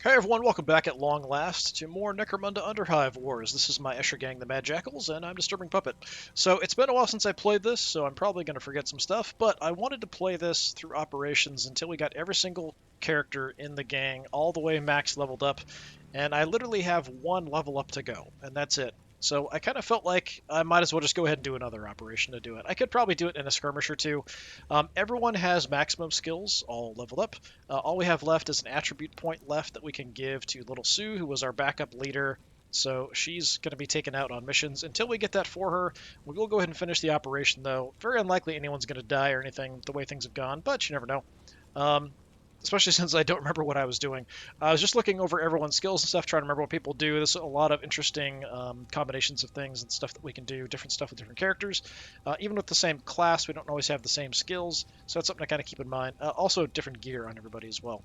Hey everyone, welcome back at long last to more Necromunda Underhive Wars. This is my Escher gang, the Mad Jackals, and I'm DisturbingPuppet. So it's been a while since I played this, so I'm probably going to forget some stuff, but I wanted to play this through operations until we got every single character in the gang all the way max leveled up, and I literally have one level up to go, and that's it. So I kind of felt like I might as well just go ahead and do another operation to do it. I could probably do it in a skirmish or two. Everyone has maximum skills all leveled up. All we have left is an attribute point left that we can give to Little Sue, who was our backup leader. So she's going to be taken out on missions. Until we get that for her, we will go ahead and finish the operation, though. Very unlikely anyone's going to die or anything the way things have gone, but you never know. Um, Especially since I don't remember what I was doing. I was just looking over everyone's skills and stuff, trying to remember what people do. There's a lot of interesting combinations of things and stuff that we can do, different stuff with different characters. Even with the same class, we don't always have the same skills, so that's something to kind of keep in mind. Also, different gear on everybody as well.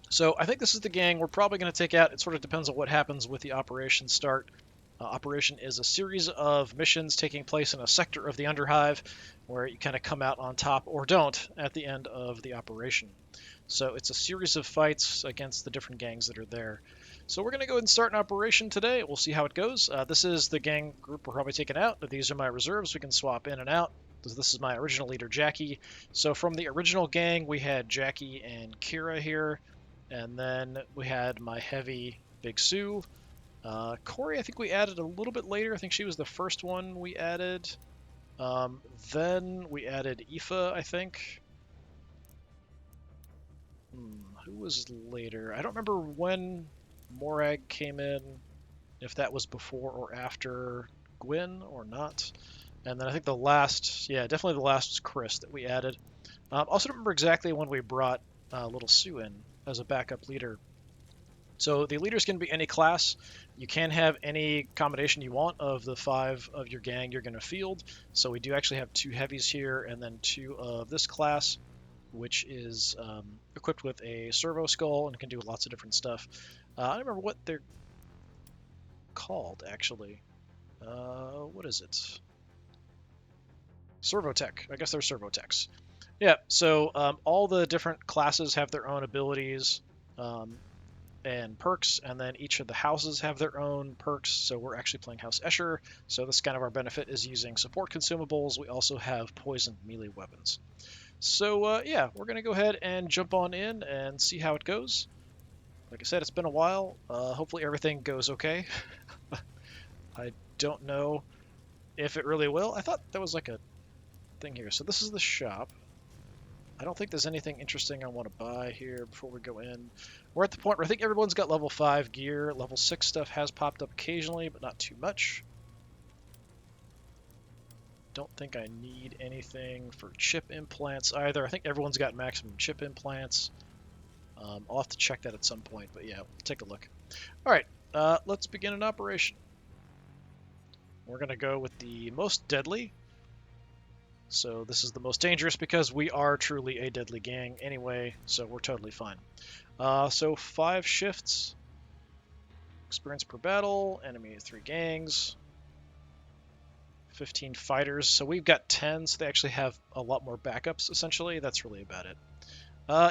So I think this is the gang we're probably going to take out. It sort of depends on what happens with the operation start. Operation is a series of missions taking place in a sector of the Underhive where you kind of come out on top or don't at the end of the operation. So it's a series of fights against the different gangs that are there. So we're going to go ahead and start an operation today. We'll see how it goes. This is the gang group we're probably taking out. These are my reserves. We can swap in and out. This is my original leader, Jackie. So from the original gang, we had Jackie and Kira here. And then we had my heavy Big Sue. Corey, I think we added a little bit later. I think she was the first one we added. Then we added Aoife, I think. Who was later? I don't remember when Morag came in, if that was before or after Gwyn or not. And then I think the last, yeah, definitely the last was Chris that we added. Also don't remember exactly when we brought Little Sue in as a backup leader. So the leaders can be any class. You can have any combination you want of the 5 of your gang you're going to field. So we do actually have 2 heavies here and then 2 of this class, which is equipped with a servo skull and can do lots of different stuff. I don't remember what they're called, actually. What is it? Servotech. I guess they're servotechs. Yeah, so all the different classes have their own abilities. And perks, and then each of the houses have their own perks. So we're actually playing House Escher, so this kind of our benefit is using support consumables. We also have poisoned melee weapons. So yeah, we're gonna go ahead and jump on in and see how it goes. Like I said, it's been a while. Hopefully everything goes okay. I don't know if it really will. I thought there was like a thing here. So this is the shop. I don't think there's anything interesting I want to buy here before we go in. We're at the point where I think everyone's got level 5 gear. Level 6 stuff has popped up occasionally, but not too much. Don't think I need anything for chip implants either. I think everyone's got maximum chip implants. I'll have to check that at some point, but yeah, we'll take a look. All right, let's begin an operation. We're going to go with the most deadly. So this is the most dangerous because we are truly a deadly gang anyway, so we're totally fine. So 5 shifts, experience per battle, enemy 3 gangs, 15 fighters. So we've got 10, so they actually have a lot more backups essentially. That's really about it.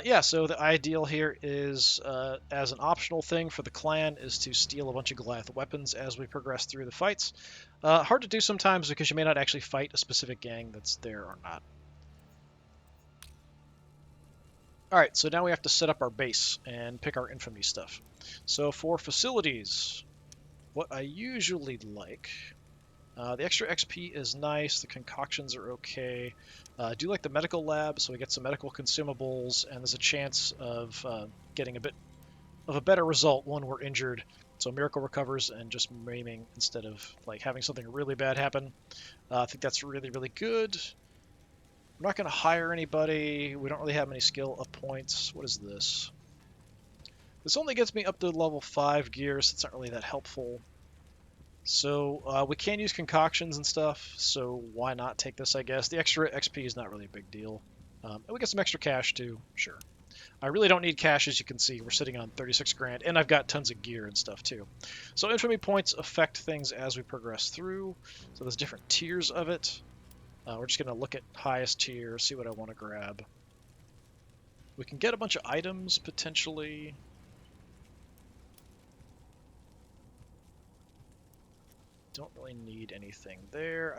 Yeah, so the ideal here is, as an optional thing for the clan, is to steal a bunch of Goliath weapons as we progress through the fights. Hard to do sometimes because you may not actually fight a specific gang that's there or not. Alright, so now we have to set up our base and pick our infamy stuff. So for facilities, what I usually like... the extra XP is nice, the concoctions are okay. I do like the medical lab, so we get some medical consumables, and there's a chance of getting a bit of a better result when we're injured. So miracle recovers and just maiming instead of like having something really bad happen. I think that's really, really good. I'm not going to hire anybody. We don't really have many skill up points. What is this? This only gets me up to level 5 gear, so it's not really that helpful. So we can use concoctions and stuff, so why not take this, I guess. The extra XP is not really a big deal. And we get some extra cash too, sure. I really don't need cash, as you can see. We're sitting on 36 grand, and I've got tons of gear and stuff too. So infamy points affect things as we progress through. So there's different tiers of it. We're just going to look at highest tier, see what I want to grab. We can get a bunch of items, potentially. don't really need anything there.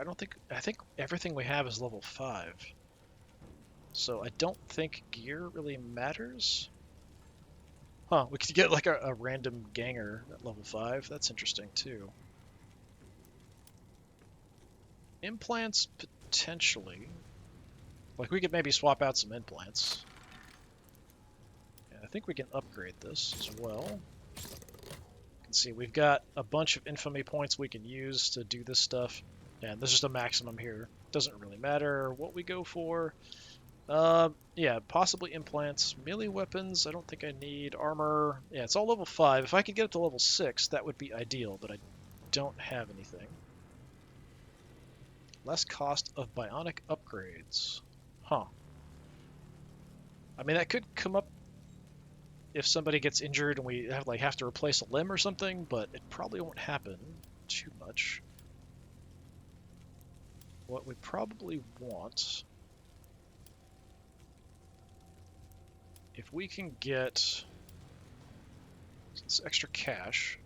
I think everything we have is level 5. So I don't think gear really matters. Huh, we could get like a random ganger at level 5. That's interesting too. Implants, potentially. Like, we could maybe swap out some implants. And I think we can upgrade this as well. You can see we've got a bunch of infamy points we can use to do this stuff. And there's just a maximum here. Doesn't really matter what we go for. Yeah, possibly implants. Melee weapons, I don't think I need. Armor, yeah, it's all level 5. If I could get it to level 6, that would be ideal, but I don't have anything. Less cost of bionic upgrades. Huh. I mean, that could come up if somebody gets injured and we have to replace a limb or something, but it probably won't happen too much. What we probably want, if we can get this extra cash,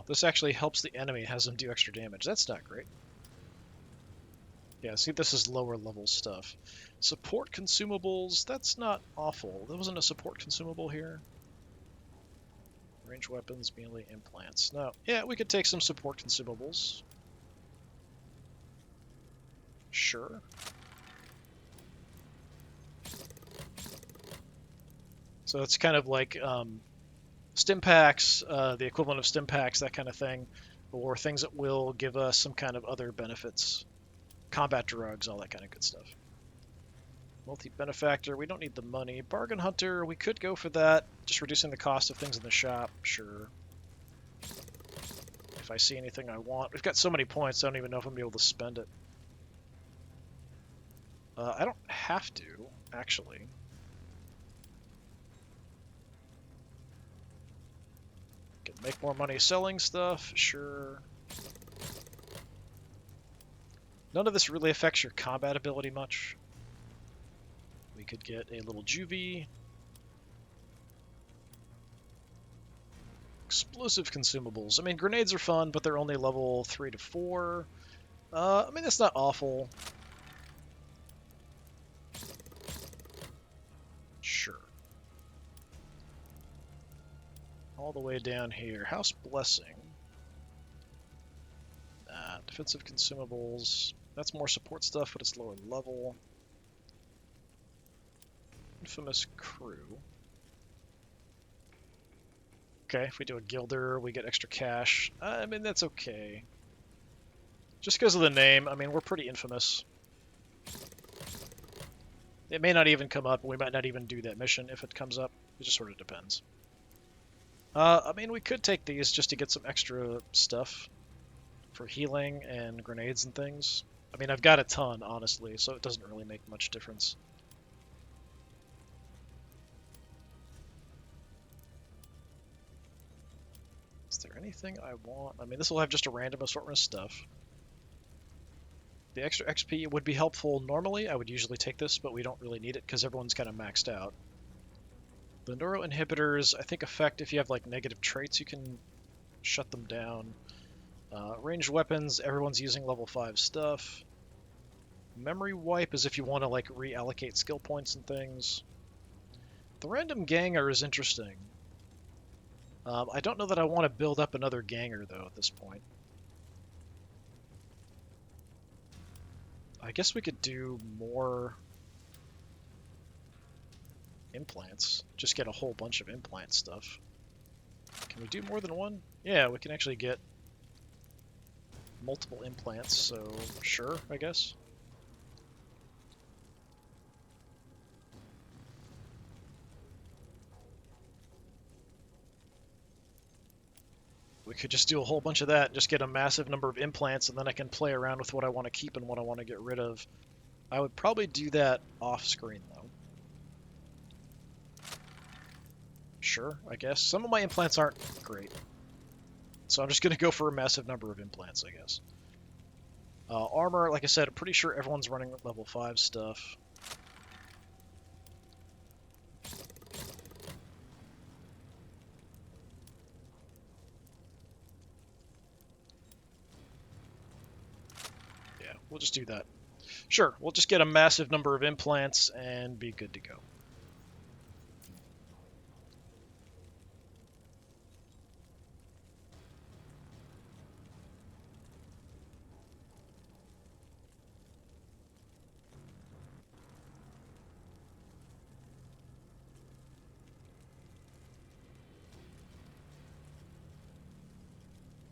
this actually helps the enemy, has them do extra damage. That's not great. Yeah, see, this is lower level stuff. Support consumables, that's not awful. There wasn't a support consumable here. Range weapons, melee implants. No, yeah, we could take some support consumables. Sure. So it's kind of like stim packs, the equivalent of stim packs, that kind of thing, or things that will give us some kind of other benefits. Combat drugs, all that kind of good stuff. Multi-benefactor, we don't need the money. Bargain hunter, we could go for that. Just reducing the cost of things in the shop, sure. If I see anything I want. We've got so many points, I don't even know if I'm going to be able to spend it. I don't have to, actually. Can make more money selling stuff, sure. None of this really affects your combat ability much. We could get a little juvie. Explosive consumables. I mean, grenades are fun, but they're only level 3 to 4. I mean, that's not awful. Sure. All the way down here. House Blessing. Defensive consumables. That's more support stuff, but it's lower level. Infamous Crew. Okay, if we do a Gilder, we get extra cash. I mean, that's okay. Just because of the name, I mean, we're pretty infamous. It may not even come up, we might not even do that mission if it comes up. It just sort of depends. I mean, we could take these just to get some extra stuff for healing and grenades and things. I mean, I've got a ton, honestly, so it doesn't really make much difference. Is there anything I want? I mean, this will have just a random assortment of stuff. The extra XP would be helpful normally. I would usually take this, but we don't really need it because everyone's kind of maxed out. The neuro inhibitors, I think, affect if you have like negative traits, you can shut them down. Ranged weapons, everyone's using level 5 stuff. Memory wipe is if you want to like reallocate skill points and things. The random ganger is interesting. I don't know that I want to build up another ganger though at this point. I guess we could do more implants. Just get a whole bunch of implant stuff. Can we do more than one? Yeah, we can actually get multiple implants, so sure, I guess. We could just do a whole bunch of that and just get a massive number of implants, and then I can play around with what I want to keep and what I want to get rid of. I would probably do that off-screen, though. Sure, I guess. Some of my implants aren't great. So I'm just going to go for a massive number of implants, I guess. Armor, like I said, I'm pretty sure everyone's running level 5 stuff. we'll just do that. Sure, we'll just get a massive number of implants and be good to go.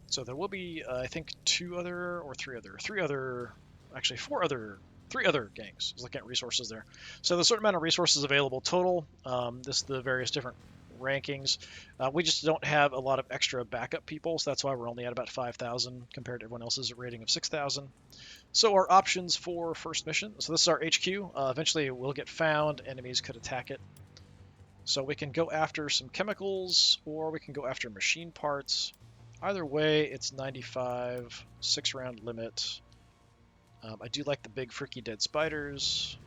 So there will be, I think, three other gangs. I was looking at resources there. So there's a certain amount of resources available total. This is the various different rankings. We just don't have a lot of extra backup people, so that's why we're only at about 5,000 compared to everyone else's rating of 6,000. So our options for first mission. So this is our HQ. Eventually it will get found. Enemies could attack it. So we can go after some chemicals, or we can go after machine parts. Either way, it's 95, 6-round limit. I do like the big freaky dead spiders.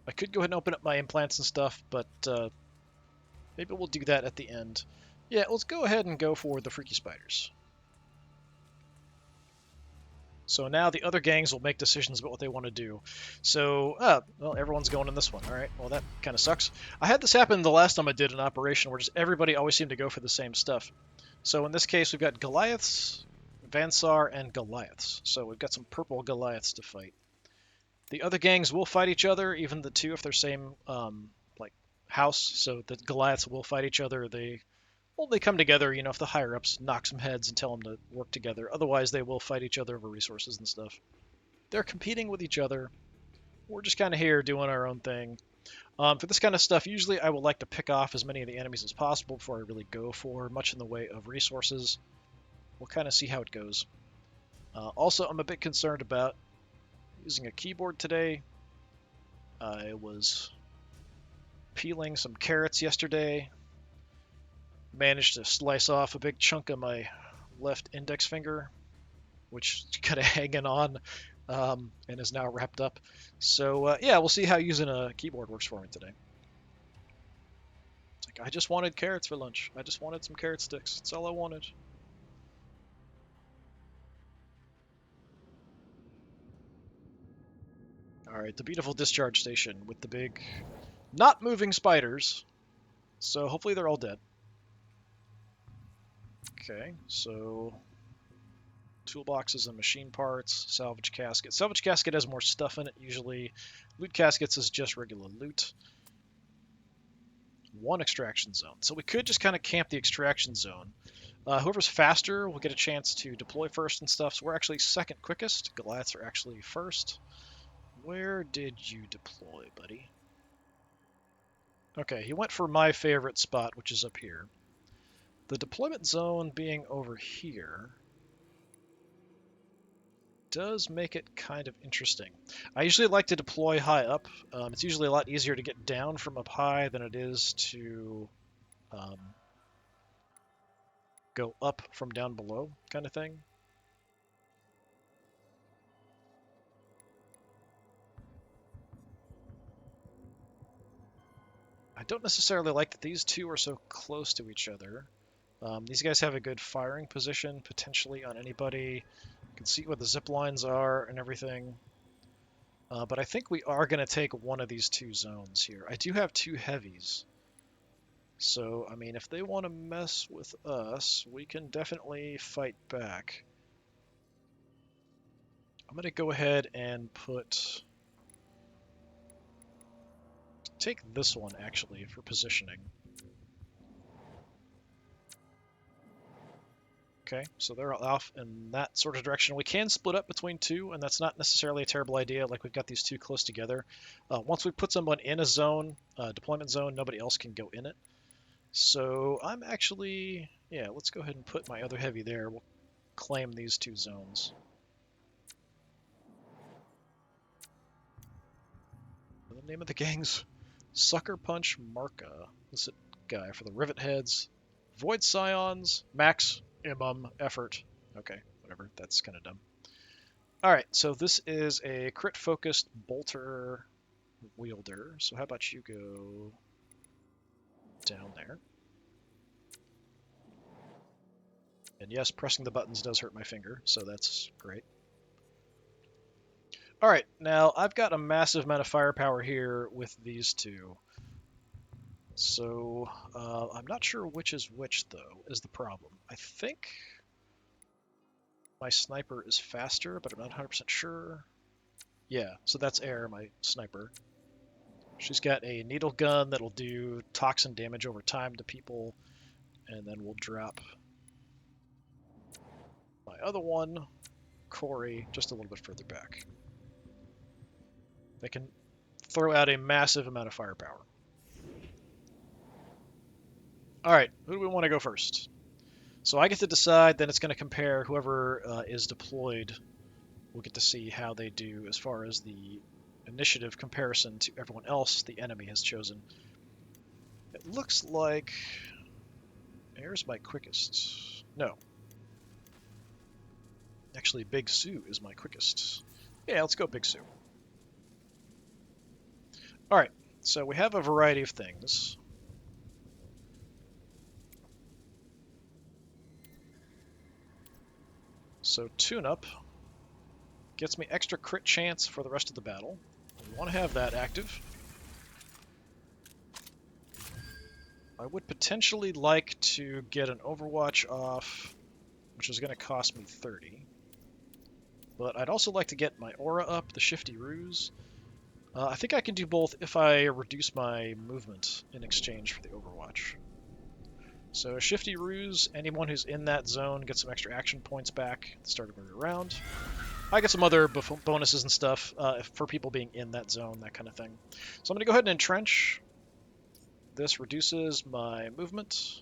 I could go ahead and open up my implants and stuff, but maybe we'll do that at the end. Yeah, let's go ahead and go for the freaky spiders. So now the other gangs will make decisions about what they want to do. So, well, everyone's going in this one. All right, well, that kind of sucks. I had this happen the last time I did an operation where just everybody always seemed to go for the same stuff. So in this case, we've got Goliaths, Vansar, and Goliaths. So we've got some purple Goliaths to fight. The other gangs will fight each other, even the two if they're same like house. So the Goliaths will fight each other. They come together, if the higher ups knock some heads and tell them to work together. Otherwise, they will fight each other over resources and stuff. They're competing with each other. We're just kind of here doing our own thing. For this kind of stuff, usually I would like to pick off as many of the enemies as possible before I really go for much in the way of resources. We'll kind of see how it goes. Also, I'm a bit concerned about using a keyboard today. I was peeling some carrots yesterday. Managed to slice off a big chunk of my left index finger, which is kind of hanging on and is now wrapped up. So yeah, we'll see how using a keyboard works for me today. It's like, I just wanted carrots for lunch. I just wanted some carrot sticks. That's all I wanted. All right, the beautiful discharge station with the big, not moving spiders. So hopefully they're all dead. Okay, so toolboxes and machine parts, salvage casket. Salvage casket has more stuff in it usually. Loot caskets is just regular loot. One extraction zone. So we could just kind of camp the extraction zone. Whoever's faster will get a chance to deploy first and stuff. So we're actually second quickest. Goliaths are actually first. Where did you deploy, buddy? Okay, he went for my favorite spot, which is up here. The deployment zone being over here does make it kind of interesting. I usually like to deploy high up. It's usually a lot easier to get down from up high than it is to go up from down below, kind of thing. I don't necessarily like that these two are so close to each other. These guys have a good firing position, potentially on anybody. You can see where the zip lines are and everything. But I think we are going to take one of these two zones here. I do have two heavies. So, I mean, if they want to mess with us, we can definitely fight back. I'm going to go ahead and take this one, actually, for positioning. Okay, so they're off in that sort of direction. We can split up between two, and that's not necessarily a terrible idea. Like, we've got these two close together. Once we put someone in a zone, deployment zone, nobody else can go in it. So I'm actually, yeah, let's go ahead and put my other heavy there. We'll claim these two zones. The name of the gang's Sucker Punch Marka. This is a guy for the Rivet Heads. Void Scions, Max, Effort. Okay, whatever, that's kind of dumb. Alright, so this is a crit-focused bolter wielder. So how about you go down there? And yes, pressing the buttons does hurt my finger, so that's great. Alright, now I've got a massive amount of firepower here with these two. So, I'm not sure which is which, though, is the problem. I think my sniper is faster, but I'm not 100% sure. Yeah, so that's Air, my sniper. She's got a needle gun that'll do toxin damage over time to people, and then we'll drop my other one, Corey, just a little bit further back. They can throw out a massive amount of firepower. Alright, who do we want to go first? So I get to decide, then it's going to compare whoever is deployed. We'll get to see how they do as far as the initiative comparison to everyone else the enemy has chosen. It looks like Air's my quickest. No. Actually, Big Sue is my quickest. Yeah, let's go Big Sue. Alright, so we have a variety of things. So tune-up gets me extra crit chance for the rest of the battle. We want to have that active. I would potentially like to get an Overwatch off, which is going to cost me 30. But I'd also like to get my aura up, the Shifty Ruse. I think I can do both if I reduce my movement in exchange for the Overwatch. So Shifty Ruse, anyone who's in that zone gets some extra action points back at the start of every round. I get some other bonuses and stuff for people being in that zone, that kind of thing. So I'm going to go ahead and entrench. This reduces my movement.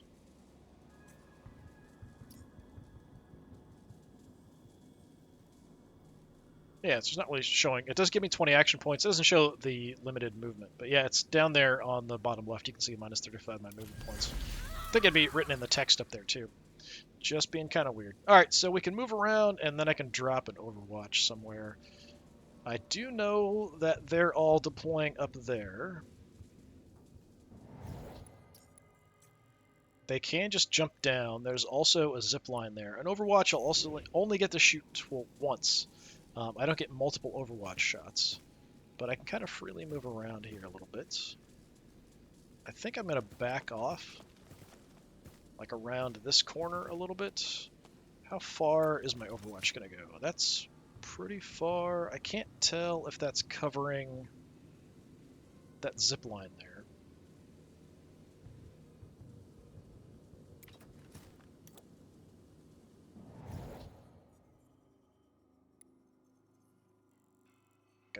Yeah, it's just not really showing. It does give me 20 action points. It doesn't show the limited movement. But yeah, it's down there on the bottom left. You can see minus 35 my movement points. I think it'd be written in the text up there too. Just being kind of weird. Alright, so we can move around and then I can drop an Overwatch somewhere. I do know that they're all deploying up there. They can just jump down. There's also a zip line there. An Overwatch I'll also only get to shoot once. I don't get multiple Overwatch shots, but I can kind of freely move around here a little bit. I think I'm going to back off, like around this corner a little bit. How far is my Overwatch going to go? That's pretty far. I can't tell if that's covering that zip line there.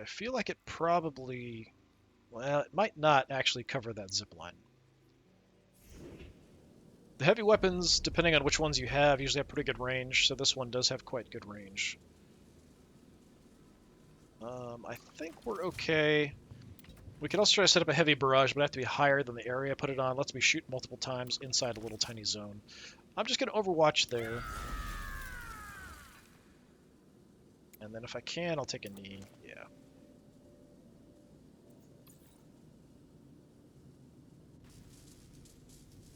I feel like it probably, well, it might not actually cover that zip line. The heavy weapons, depending on which ones you have, usually have pretty good range, so this one does have quite good range. I think we're okay. We could also try to set up a heavy barrage, but I have to be higher than the area I put it on. Lets me shoot multiple times inside a little tiny zone. I'm just going to Overwatch there. And then if I can, I'll take a knee. Yeah.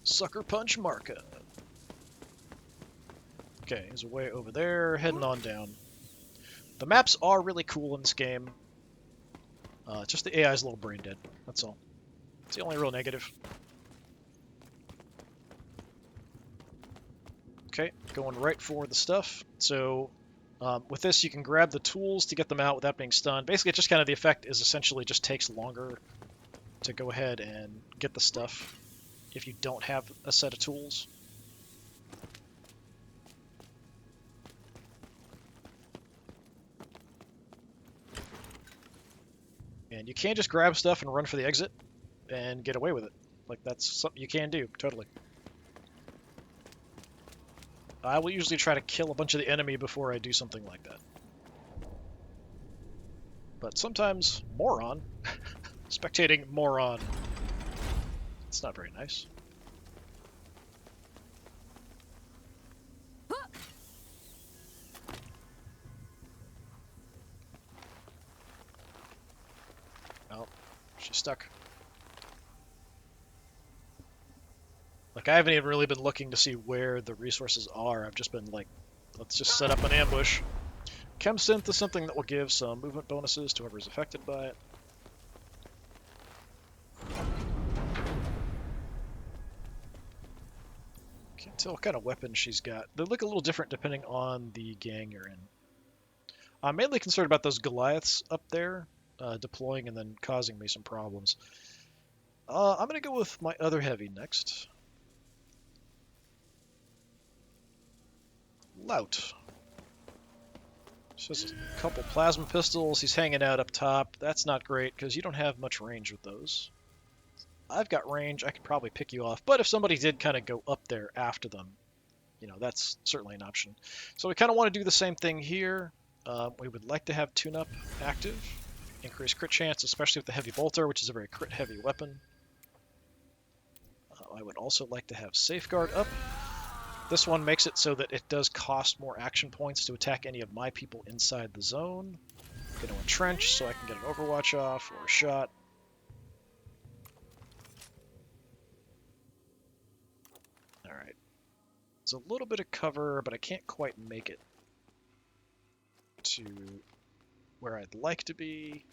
Sucker Punch Marka. Okay, he's way over there, heading on down. The maps are really cool in this game. Just the AI is a little brain dead, that's all. It's the only real negative. Okay, going right for the stuff. So with this, you can grab the tools to get them out without being stunned. Basically, it's just kind of the effect is essentially just takes longer to go ahead and get the stuff if you don't have a set of tools. And you can just grab stuff and run for the exit and get away with it. Like, that's something you can do, totally. I will usually try to kill a bunch of the enemy before I do something like that. But sometimes, moron. Spectating moron. It's not very nice. Oh, she's stuck. Like, I haven't even really been looking to see where the resources are. I've just been like, let's just set up an ambush. Chem Synth is something that will give some movement bonuses to whoever is affected by it. Can't tell what kind of weapon she's got. They look a little different depending on the gang you're in. I'm mainly concerned about those Goliaths up there deploying and then causing me some problems. I'm going to go with my other heavy next. Lout. Just has a couple plasma pistols. He's hanging out up top. That's not great because you don't have much range with those. I've got range. I could probably pick you off. But if somebody did kind of go up there after them, you know, that's certainly an option. So we kind of want to do the same thing here. We would like to have tune-up active. Increase crit chance, especially with the heavy bolter, which is a very crit-heavy weapon. I would also like to have safeguard up. This one makes it so that it does cost more action points to attack any of my people inside the zone. I'm going to entrench so I can get an overwatch off or a shot. Alright. It's a little bit of cover, but I can't quite make it to where I'd like to be.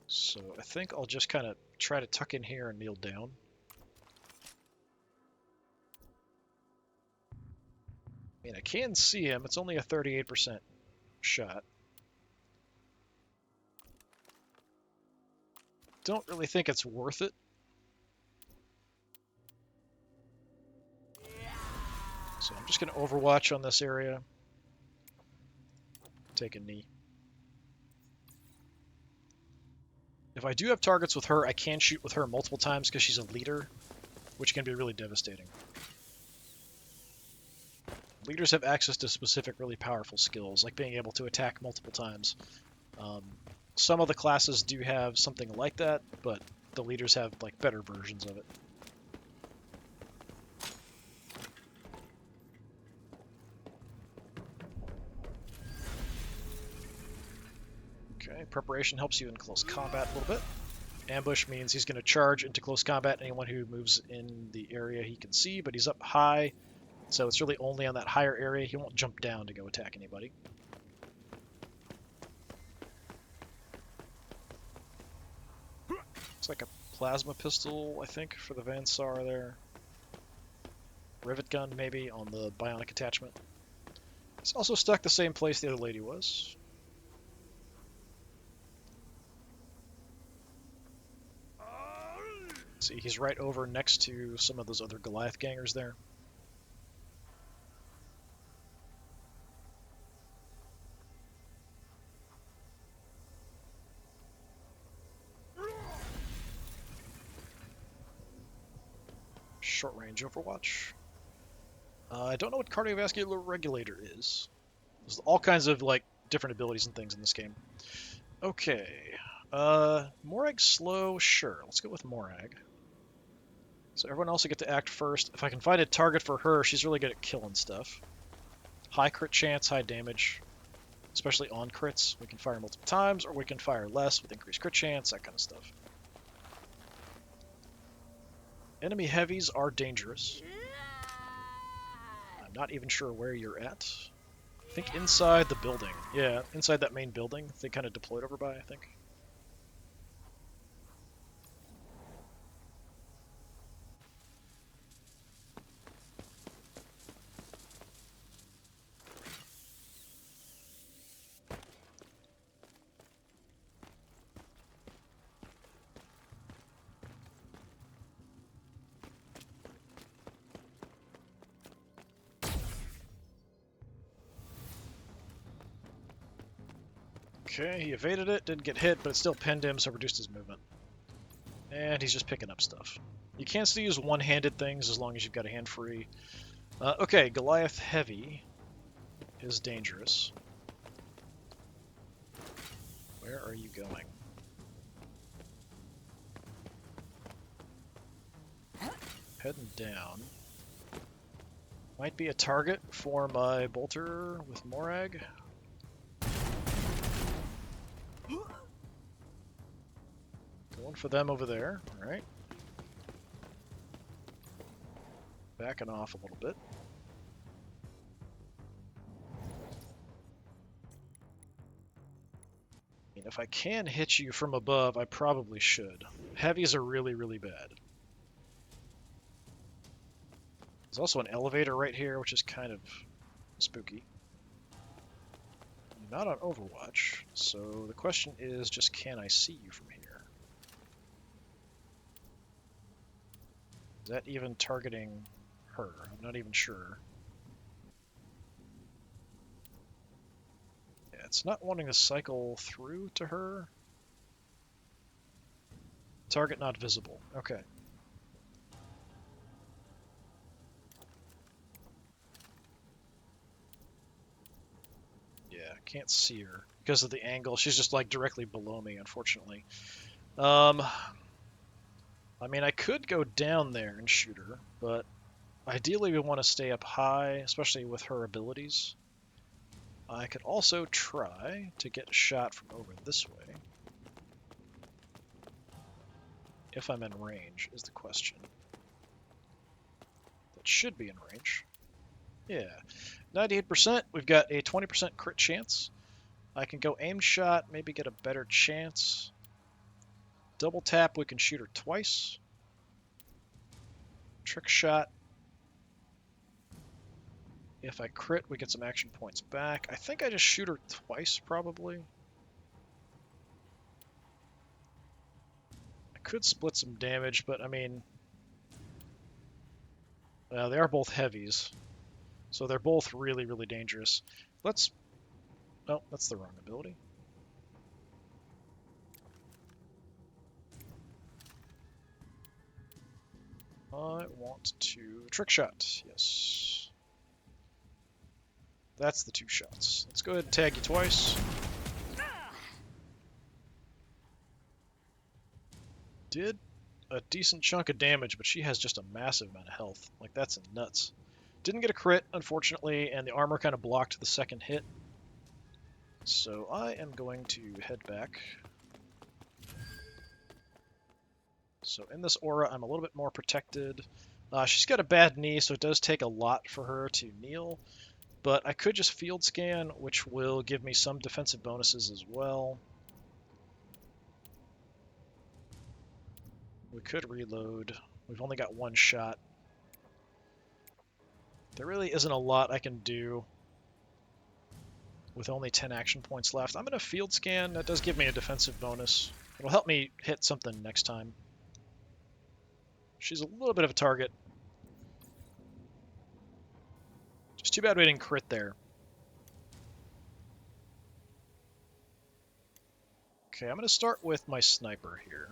So I think I'll just kind of try to tuck in here and kneel down. I mean, I can see him. It's only a 38% shot. Don't really think it's worth it. So I'm just going to overwatch on this area. Take a knee. If I do have targets with her, I can shoot with her multiple times because she's a leader, which can be really devastating. Leaders have access to specific really powerful skills, like being able to attack multiple times. Some of the classes do have something like that, but the leaders have like better versions of it. Okay, preparation helps you in close combat a little bit. Ambush means he's going to charge into close combat anyone who moves in the area he can see, but he's up high, so it's really only on that higher area. He won't jump down to go attack anybody. It's like a plasma pistol, I think, for the Van Sar there. Rivet gun, maybe, on the bionic attachment. It's also stuck the same place the other lady was. See, he's right over next to some of those other Goliath gangers there. Short range overwatch. I don't know what cardiovascular regulator is. There's all kinds of like different abilities and things in this game. Okay. Morag slow, sure. Let's go with Morag. So everyone else will get to act first. If I can find a target for her, she's really good at killing stuff. High crit chance, high damage, especially on crits. We can fire multiple times, or we can fire less with increased crit chance, that kind of stuff. Enemy heavies are dangerous. I'm not even sure where you're at. I think inside the building. Yeah, inside that main building they kind of deployed over by, I think. Okay, he evaded it, didn't get hit, but it still pinned him, so reduced his movement. And he's just picking up stuff. You can still use one-handed things as long as you've got a hand free. Okay, Goliath Heavy is dangerous. Where are you going? Heading down. Might be a target for my bolter with Morag. Going for them over there, alright. Backing off a little bit. mean, if I can hit you from above, I probably should. Heavies are really, really bad. There's also an elevator right here, which is kind of spooky. You're not on Overwatch, so the question is just, can I see you from here? Is that even targeting her? I'm not even sure. Yeah, it's not wanting to cycle through to her. Target not visible. Okay. Yeah, can't see her because of the angle. She's just like directly below me, unfortunately. I mean, I could go down there and shoot her, but ideally we want to stay up high, especially with her abilities. I could also try to get a shot from over this way. If I'm in range is the question. That should be in range. Yeah, 98%. We've got a 20% crit chance. I can go aim shot, maybe get a better chance. Double tap, we can shoot her twice. Trick shot. If I crit, we get some action points back. I think I just shoot her twice, probably. I could split some damage, but I mean... they are both heavies. So they're both really, really dangerous. Let's... Oh, that's the wrong ability. I want to... Trick shot, yes. That's the 2 shots. Let's go ahead and tag you twice. Did a decent chunk of damage, but she has just a massive amount of health. Like, that's nuts. Didn't get a crit, unfortunately, and the armor kind of blocked the second hit. So I am going to head back. So in this aura, I'm a little bit more protected. She's got a bad knee, so it does take a lot for her to kneel. But I could just field scan, which will give me some defensive bonuses as well. We could reload. We've only got 1 shot. There really isn't a lot I can do with only 10 action points left. I'm going to field scan. That does give me a defensive bonus. It'll help me hit something next time. She's a little bit of a target. Just too bad we didn't crit there. Okay, I'm going to start with my sniper here.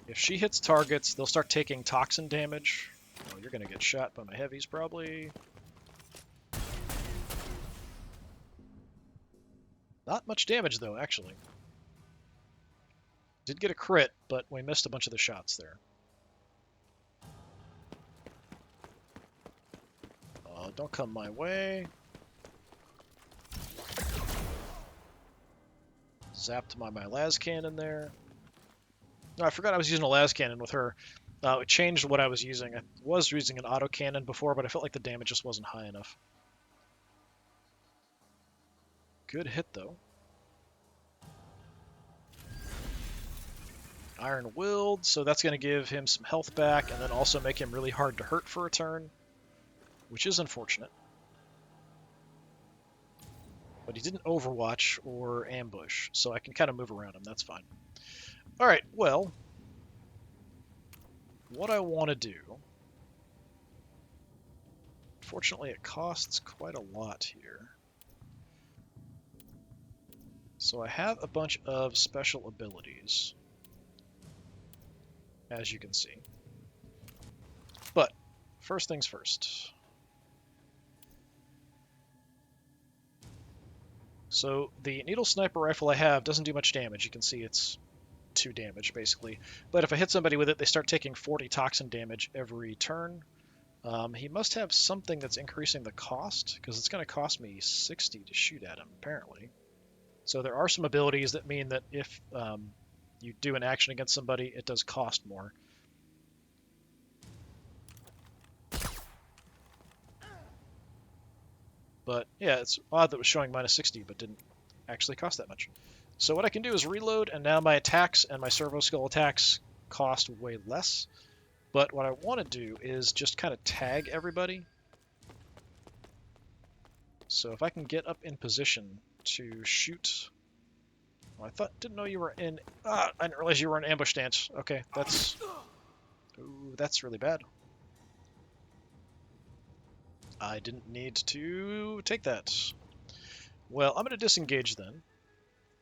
If she hits targets, they'll start taking toxin damage. Oh, you're going to get shot by my heavies, probably. Not much damage, though, actually. Did get a crit, but we missed a bunch of the shots there. Don't come my way. Zapped my las cannon there. No, I forgot I was using a las cannon with her. It changed what I was using. I was using an auto cannon before, but I felt like the damage just wasn't high enough. Good hit, though. Iron Willed, so that's going to give him some health back, and then also make him really hard to hurt for a turn, which is unfortunate. But he didn't overwatch or ambush, so I can kind of move around him. That's fine. Alright, well, what I want to do... Unfortunately, it costs quite a lot here. So I have a bunch of special abilities, as you can see. But, first things first. So, the needle sniper rifle I have doesn't do much damage. You can see it's 2 damage, basically. But if I hit somebody with it, they start taking 40 toxin damage every turn. He must have something that's increasing the cost, because it's going to cost me 60 to shoot at him, apparently. So there are some abilities that mean that if you do an action against somebody, it does cost more. But yeah, it's odd that it was showing minus 60, but didn't actually cost that much. So what I can do is reload, and now my attacks and my servo skull attacks cost way less. But what I want to do is just kind of tag everybody. So if I can get up in position to shoot... Well, didn't know you were in... I didn't realize you were in ambush stance. Okay, that's... Ooh, that's really bad. I didn't need to take that. Well, I'm going to disengage then.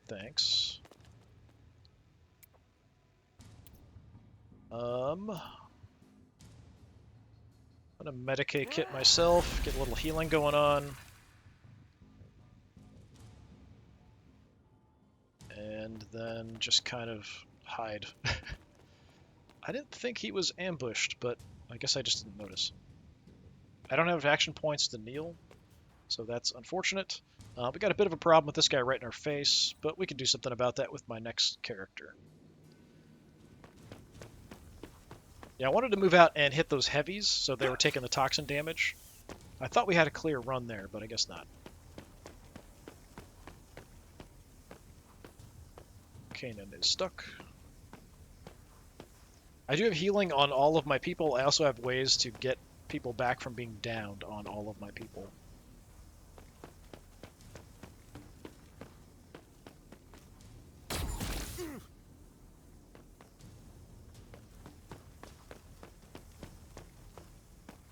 Thanks. I'm going to Medicae kit myself, get a little healing going on. And then just kind of hide. I didn't think he was ambushed, but I guess I just didn't notice. I don't have action points to kneel, so that's unfortunate. We got a bit of a problem with this guy right in our face, but we can do something about that with my next character. Yeah, I wanted to move out and hit those heavies, so they were taking the toxin damage. I thought we had a clear run there, but I guess not. Kanan is stuck. I do have healing on all of my people. I also have ways to get people back from being downed on all of my people.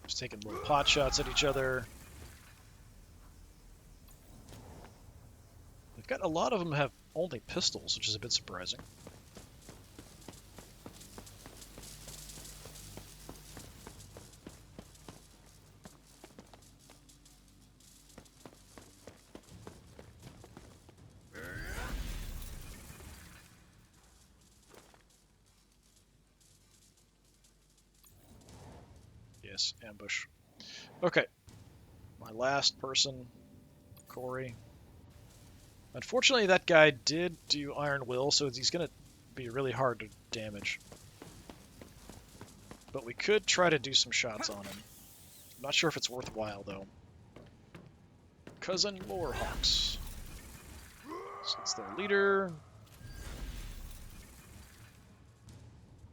Just taking little pot shots at each other. They've got a lot of them have only pistols, which is a bit surprising. Yes, ambush. Okay. My last person, Corey. Unfortunately, that guy did do Iron Will, so he's going to be really hard to damage. But we could try to do some shots on him. I'm not sure if it's worthwhile, though. Cousin Lorehox. So it's their leader.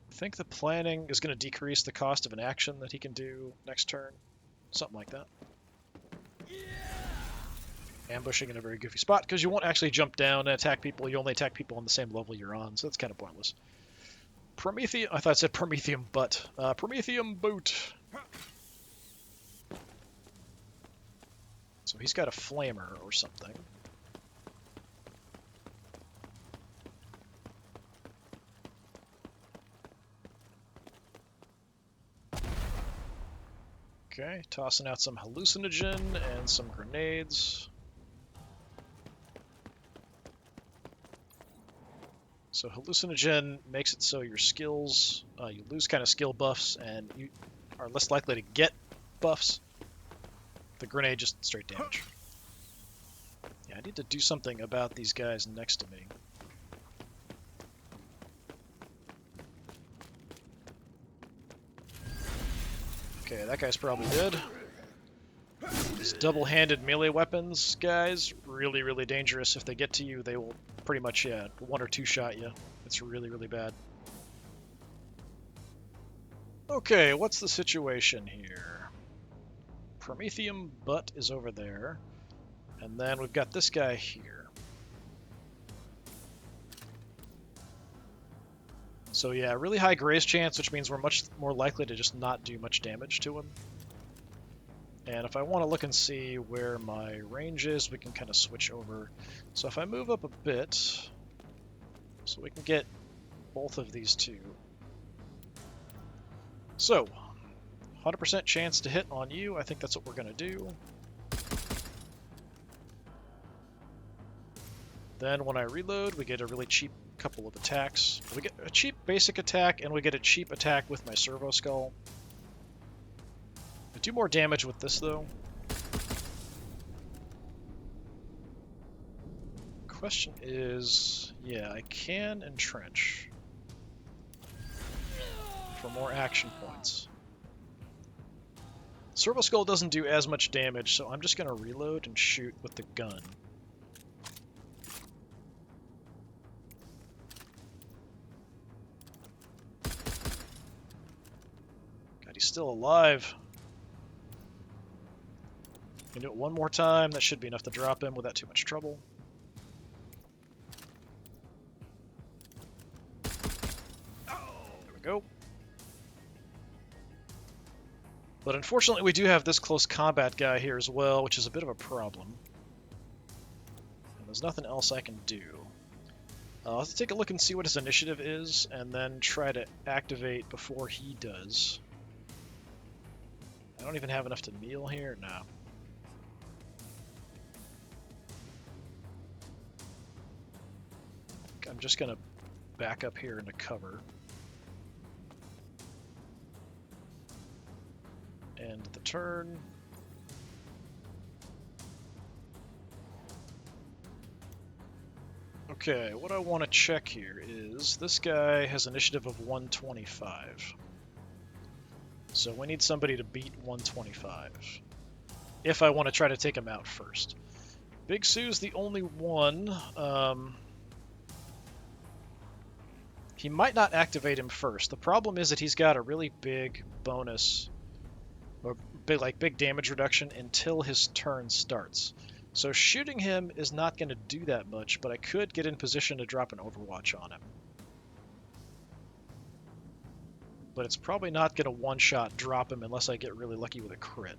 I think the planning is going to decrease the cost of an action that he can do next turn. Something like that. Ambushing in a very goofy spot, because you won't actually jump down and attack people. You only attack people on the same level you're on, so that's kind of pointless. Prometheum... I thought it said Prometheum butt. Prometheum boot. So he's got a flamer or something. Okay, tossing out some hallucinogen and some grenades. So hallucinogen makes it so your skills, you lose kind of skill buffs and you are less likely to get buffs. The grenade just straight damage. Yeah, I need to do something about these guys next to me. Okay, that guy's probably dead. These double-handed melee weapons, guys, really, really dangerous. If they get to you, they will pretty much, yeah, one or two shot you. It's really, really bad. Okay, what's the situation here? Prometheum butt is over there. And then we've got this guy here. So yeah, really high graze chance, which means we're much more likely to just not do much damage to him. And if I want to look and see where my range is, we can kind of switch over. So if I move up a bit, so we can get both of these two. So, 100% chance to hit on you. I think that's what we're going to do. Then when I reload, we get a really cheap couple of attacks. We get a cheap basic attack, and we get a cheap attack with my servo skull. I do more damage with this, though. Question is, yeah, I can entrench for more action points. Servo Skull doesn't do as much damage, so I'm just going to reload and shoot with the gun. God, he's still alive. Can do it one more time. That should be enough to drop him without too much trouble. There we go. But unfortunately, we do have this close combat guy here as well, which is a bit of a problem. And there's nothing else I can do. I'll have to take a look and see what his initiative is, and then try to activate before he does. I don't even have enough to kneel here? No. I'm just going to back up here into cover. End the turn. Okay, what I want to check here is this guy has initiative of 125. So we need somebody to beat 125 if I want to try to take him out first. Big Sue's the only one. He might not activate him first. The problem is that he's got a really big bonus, or big damage reduction until his turn starts. So shooting him is not going to do that much, but I could get in position to drop an Overwatch on him. But it's probably not going to one-shot drop him unless I get really lucky with a crit.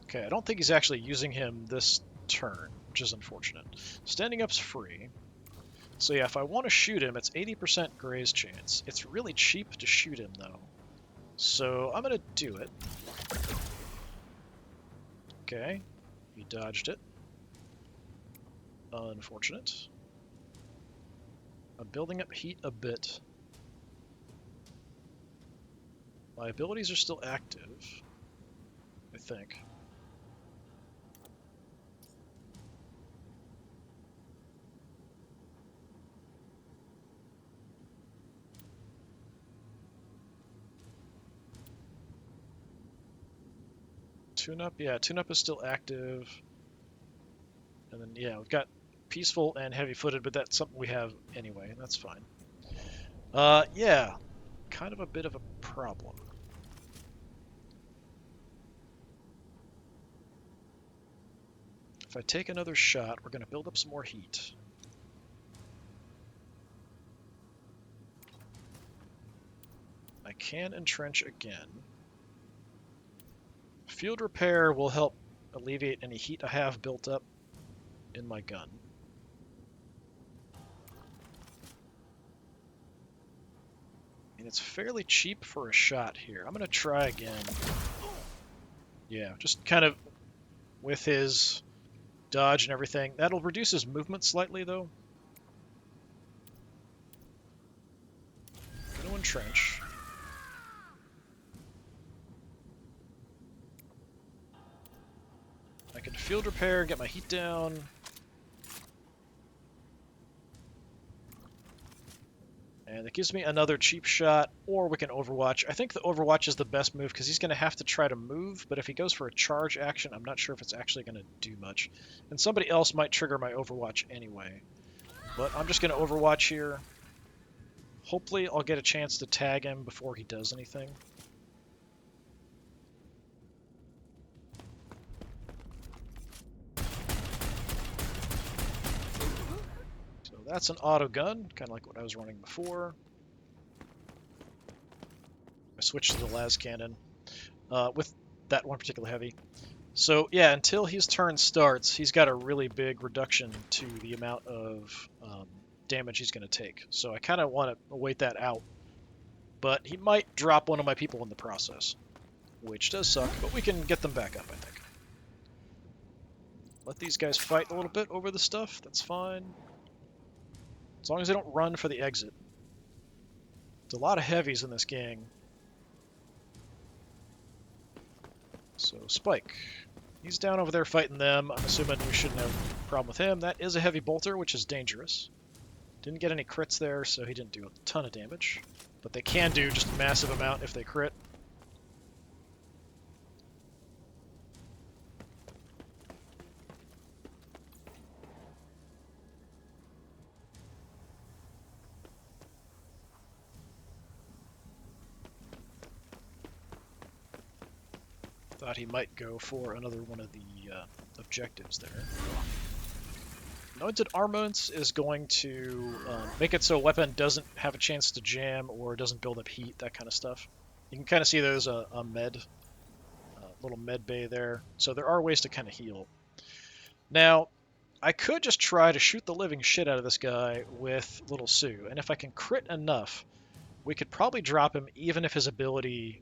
Okay, I don't think he's actually using him this turn, which is unfortunate. Standing up's free. So yeah, if I want to shoot him, it's 80% graze chance. It's really cheap to shoot him, though. So I'm going to do it. Okay, he dodged it. Unfortunate. I'm building up heat a bit. My abilities are still active, I think. Tune-up, yeah, tune-up is still active. And then, yeah, we've got peaceful and heavy-footed, but that's something we have anyway, that's fine. Yeah, kind of a bit of a problem. If I take another shot, we're going to build up some more heat. I can entrench again. Field repair will help alleviate any heat I have built up in my gun. And it's fairly cheap for a shot here. I'm going to try again. Yeah, just kind of with his dodge and everything. That'll reduce his movement slightly, though. Going to entrench. I can field repair, get my heat down. And it gives me another cheap shot, or we can Overwatch. I think the Overwatch is the best move because he's going to have to try to move, but if he goes for a charge action, I'm not sure if it's actually going to do much. And somebody else might trigger my Overwatch anyway. But I'm just going to Overwatch here. Hopefully I'll get a chance to tag him before he does anything. That's an auto gun, kind of like what I was running before. I switched to the las cannon with that one particular heavy. So yeah, until his turn starts, he's got a really big reduction to the amount of damage he's going to take. So I kind of want to wait that out. But he might drop one of my people in the process, which does suck, but we can get them back up, I think. Let these guys fight a little bit over the stuff, that's fine. As long as they don't run for the exit. There's a lot of heavies in this gang. So, Spike. He's down over there fighting them. I'm assuming we shouldn't have problem with him. That is a heavy bolter, which is dangerous. Didn't get any crits there, so he didn't do a ton of damage. But they can do just a massive amount if they crit. Thought he might go for another one of the objectives there. Anointed Armaments is going to make it so a weapon doesn't have a chance to jam or doesn't build up heat, that kind of stuff. You can kind of see there's a little med bay there. So there are ways to kind of heal. Now, I could just try to shoot the living shit out of this guy with Little Sue, and if I can crit enough, we could probably drop him even if his ability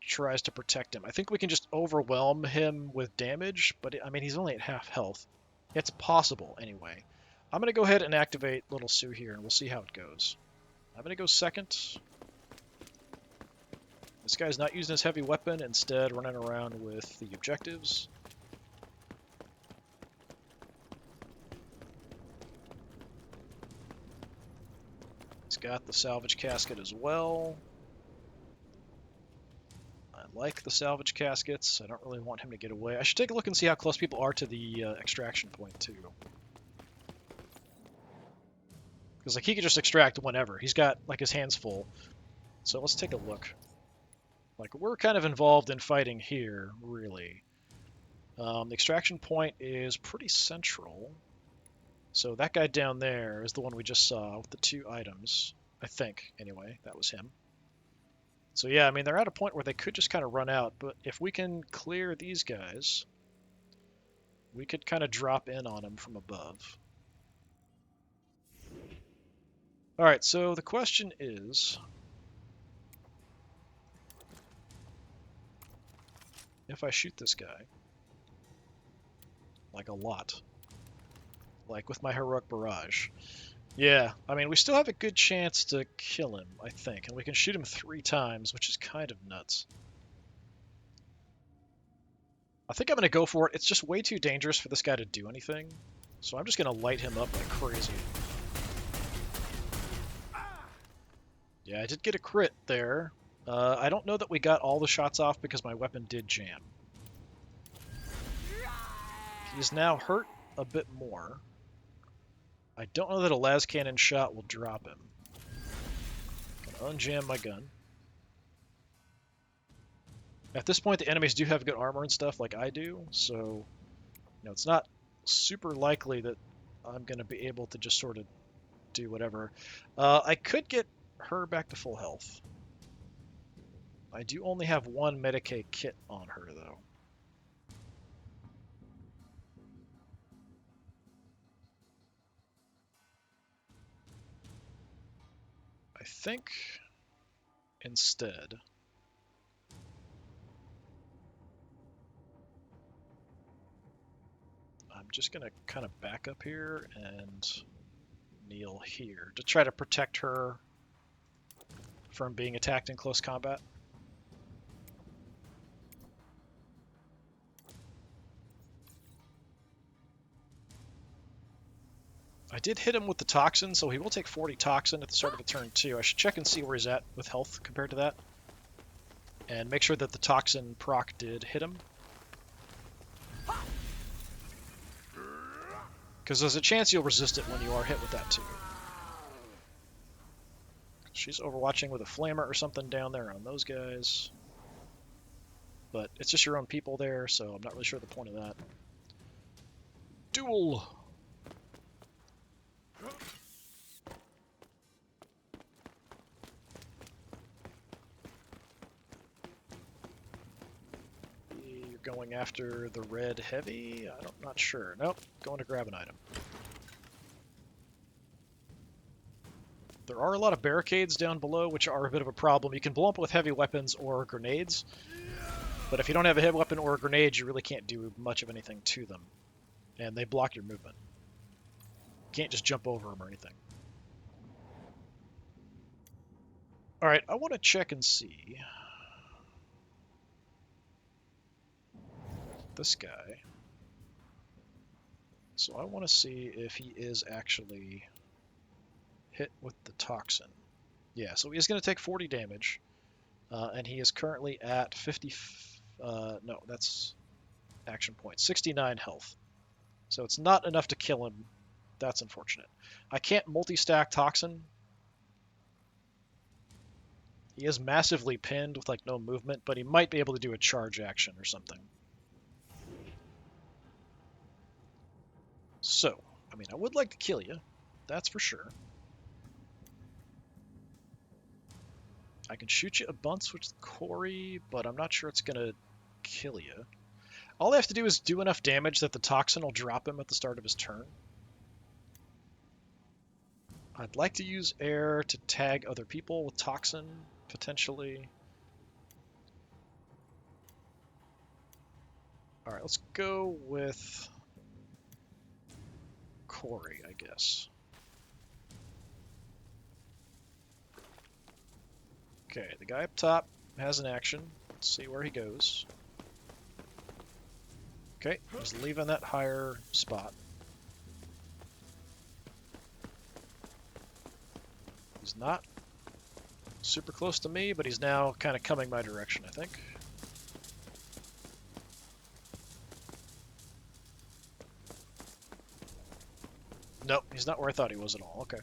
tries to protect him. I think we can just overwhelm him with damage, but I mean, he's only at half health. It's possible, anyway. I'm going to go ahead and activate Little Sue here, and we'll see how it goes. I'm going to go second. This guy's not using his heavy weapon, instead running around with the objectives. He's got the salvage casket as well. I like the salvage caskets. I don't really want him to get away. I should take a look and see how close people are to the extraction point, too. Because like he could just extract whenever. He's got like his hands full. So let's take a look. Like we're kind of involved in fighting here, really. The extraction point is pretty central. So that guy down there is the one we just saw with the 2 items. I think, anyway. That was him. So yeah, I mean, they're at a point where they could just kind of run out, but if we can clear these guys, we could kind of drop in on them from above. Alright, so the question is, if I shoot this guy, like a lot, like with my heroic barrage, yeah, I mean, we still have a good chance to kill him, I think, and we can shoot him 3 times, which is kind of nuts. I think I'm going to go for it. It's just way too dangerous for this guy to do anything, so I'm just going to light him up like crazy. Yeah, I did get a crit there. I don't know that we got all the shots off because my weapon did jam. He's now hurt a bit more. I don't know that a las cannon shot will drop him. Gonna unjam my gun. At this point, the enemies do have good armor and stuff like I do, so you know it's not super likely that I'm gonna be able to just sort of do whatever. I could get her back to full health. I do only have 1 Medicae kit on her, though. I think instead I'm just going to kind of back up here and kneel here to try to protect her from being attacked in close combat. I did hit him with the toxin, so he will take 40 toxin at the start of a turn too. I should check and see where he's at with health compared to that. And make sure that the toxin proc did hit him. Because there's a chance you'll resist it when you are hit with that too. She's overwatching with a flamer or something down there on those guys. But it's just your own people there, so I'm not really sure the point of that. Duel! You're going after the red heavy? I'm not sure. Nope, going to grab an item. There are a lot of barricades down below, which are a bit of a problem. You can blow up with heavy weapons or grenades, but if you don't have a heavy weapon or a grenade, you really can't do much of anything to them. And they block your movement. You can't just jump over them or anything. Alright, I want to check and see. this guy. So I want to see if he is actually hit with the toxin. Yeah, so he's going to take 40 damage, and he is currently at 50... no, that's action points. 69 health. So it's not enough to kill him. That's unfortunate. I can't multi-stack toxin. He is massively pinned with like no movement, but he might be able to do a charge action or something. So, I mean, I would like to kill you. That's for sure. I can shoot you a bunch with Corey, but I'm not sure it's going to kill you. All I have to do is do enough damage that the toxin will drop him at the start of his turn. I'd like to use air to tag other people with toxin, potentially. Alright, let's go with Corey, I guess. Okay, the guy up top has an action. Let's see where he goes. Okay, he's leaving that higher spot. He's not super close to me, but he's now kind of coming my direction, I think. Nope, he's not where I thought he was at all. Okay.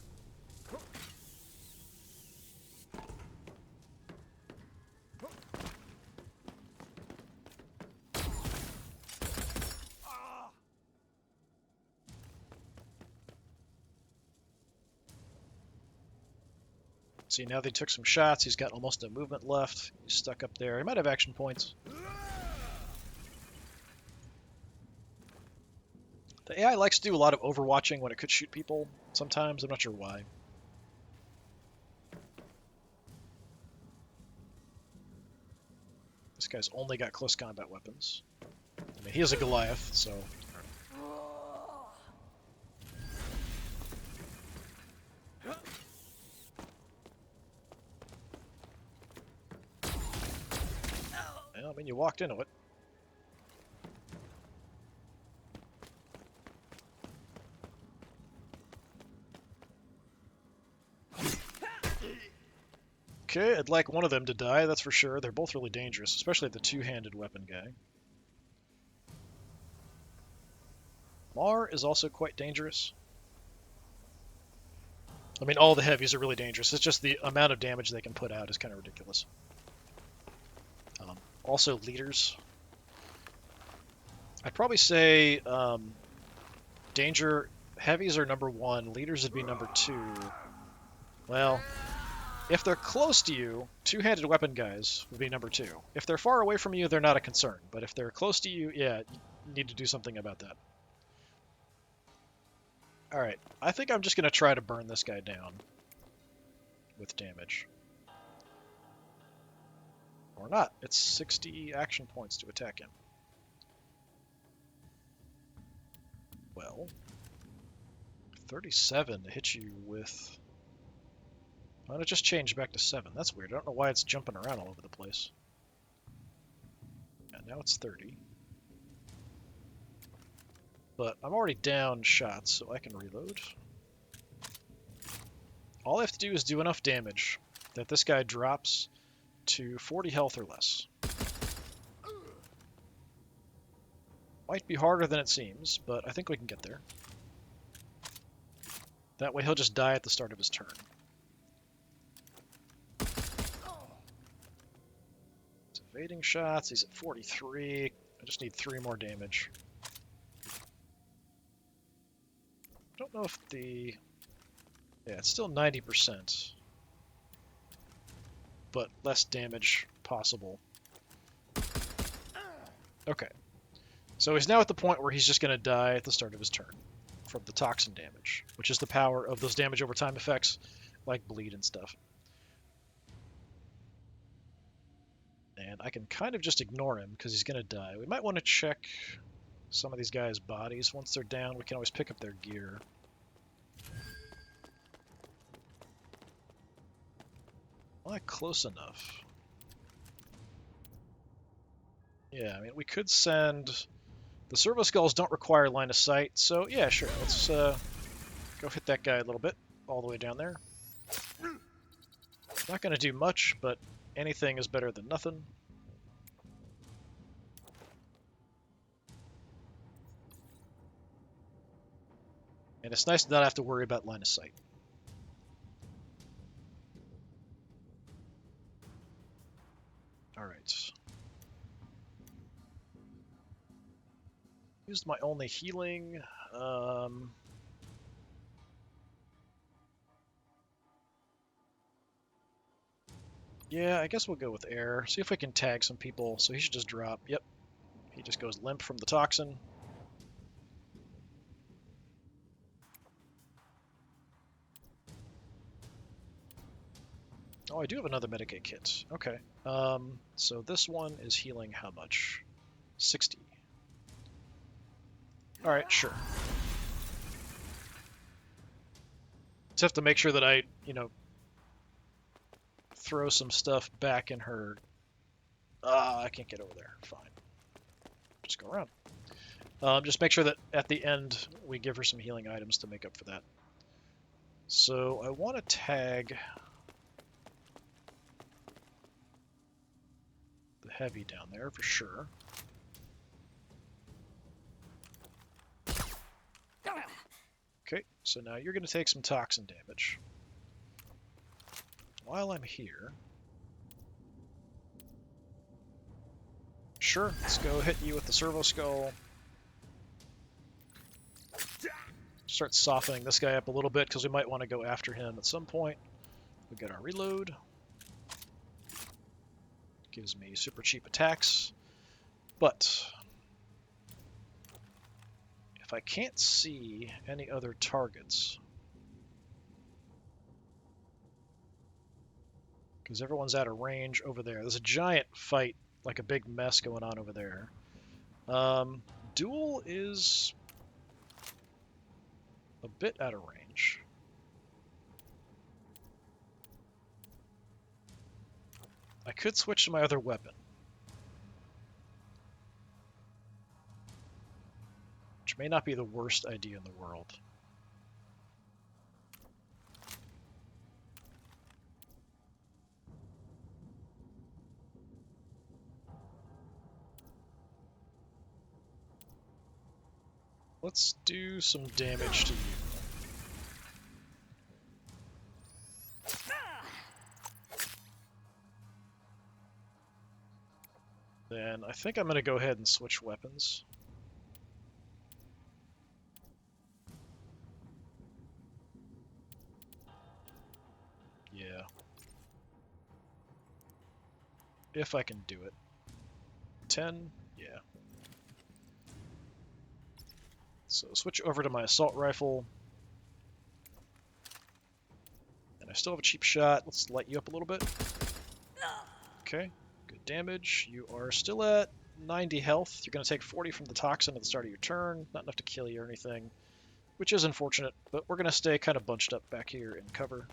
See, now they took some shots. He's got almost no movement left. He's stuck up there. He might have action points. The AI likes to do a lot of overwatching when it could shoot people sometimes. I'm not sure why. This guy's only got close combat weapons. I mean, he is a Goliath, so... Well, I mean, you walked into it. Okay, I'd like one of them to die, that's for sure. They're both really dangerous, especially the two-handed weapon guy. Mar is also quite dangerous. I mean, all the heavies are really dangerous. It's just the amount of damage they can put out is kind of ridiculous. Also, leaders. I'd probably say danger heavies are number 1. Leaders would be number 2. Well, if they're close to you, two-handed weapon guys would be number 2. If they're far away from you, they're not a concern. But if they're close to you, yeah, you need to do something about that. Alright, I think I'm just going to try to burn this guy down with damage. Or not. It's 60 action points to attack him. Well, 37 to hit you with... Why don't it just change back to 7? That's weird. I don't know why it's jumping around all over the place. Yeah, now it's 30. But I'm already down shots, so I can reload. All I have to do is do enough damage that this guy drops to 40 health or less. Might be harder than it seems, but I think we can get there. That way he'll just die at the start of his turn. He's evading shots, he's at 43. I just need 3 more damage. I don't know if the... Yeah, it's still 90%. But less damage possible. Okay. So he's now at the point where he's just going to die at the start of his turn from the toxin damage, which is the power of those damage over time effects like bleed and stuff. And I can kind of just ignore him because he's going to die. We might want to check some of these guys' bodies. Once they're down, we can always pick up their gear. Not close enough. Yeah, I mean, we could send The servo skulls don't require line of sight, so yeah, sure. Let's go hit that guy a little bit, all the way down there. Not going to do much, but anything is better than nothing. And it's nice to not have to worry about line of sight. Alright. Used my only healing. Yeah, I guess we'll go with air. See if we can tag some people. So he should just drop. Yep. He just goes limp from the toxin. Oh, I do have another Medicaid kit. Okay. So this one is healing how much? 60. Alright, sure. Just have to make sure that I, throw some stuff back in her. I can't get over there. Fine. Just go around. Just make sure that at the end we give her some healing items to make up for that. So I want to tag the heavy down there for sure. Okay, so now you're going to take some toxin damage. While I'm here, sure, let's go hit you with the servo skull. Start softening this guy up a little bit because we might want to go after him at some point. We got our reload. Gives me super cheap attacks. But if I can't see any other targets, because everyone's out of range over there. There's a giant fight, like a big mess going on over there. Duel is a bit out of range. I could switch to my other weapon, which may not be the worst idea in the world. Let's do some damage to you. Then I think I'm going to go ahead and switch weapons. Yeah. If I can do it. 10? Yeah. So switch over to my assault rifle. And I still have a cheap shot. Let's light you up a little bit. Okay, good damage. You are still at 90 health. You're going to take 40 from the toxin at the start of your turn. Not enough to kill you or anything, which is unfortunate, but we're going to stay kind of bunched up back here in cover.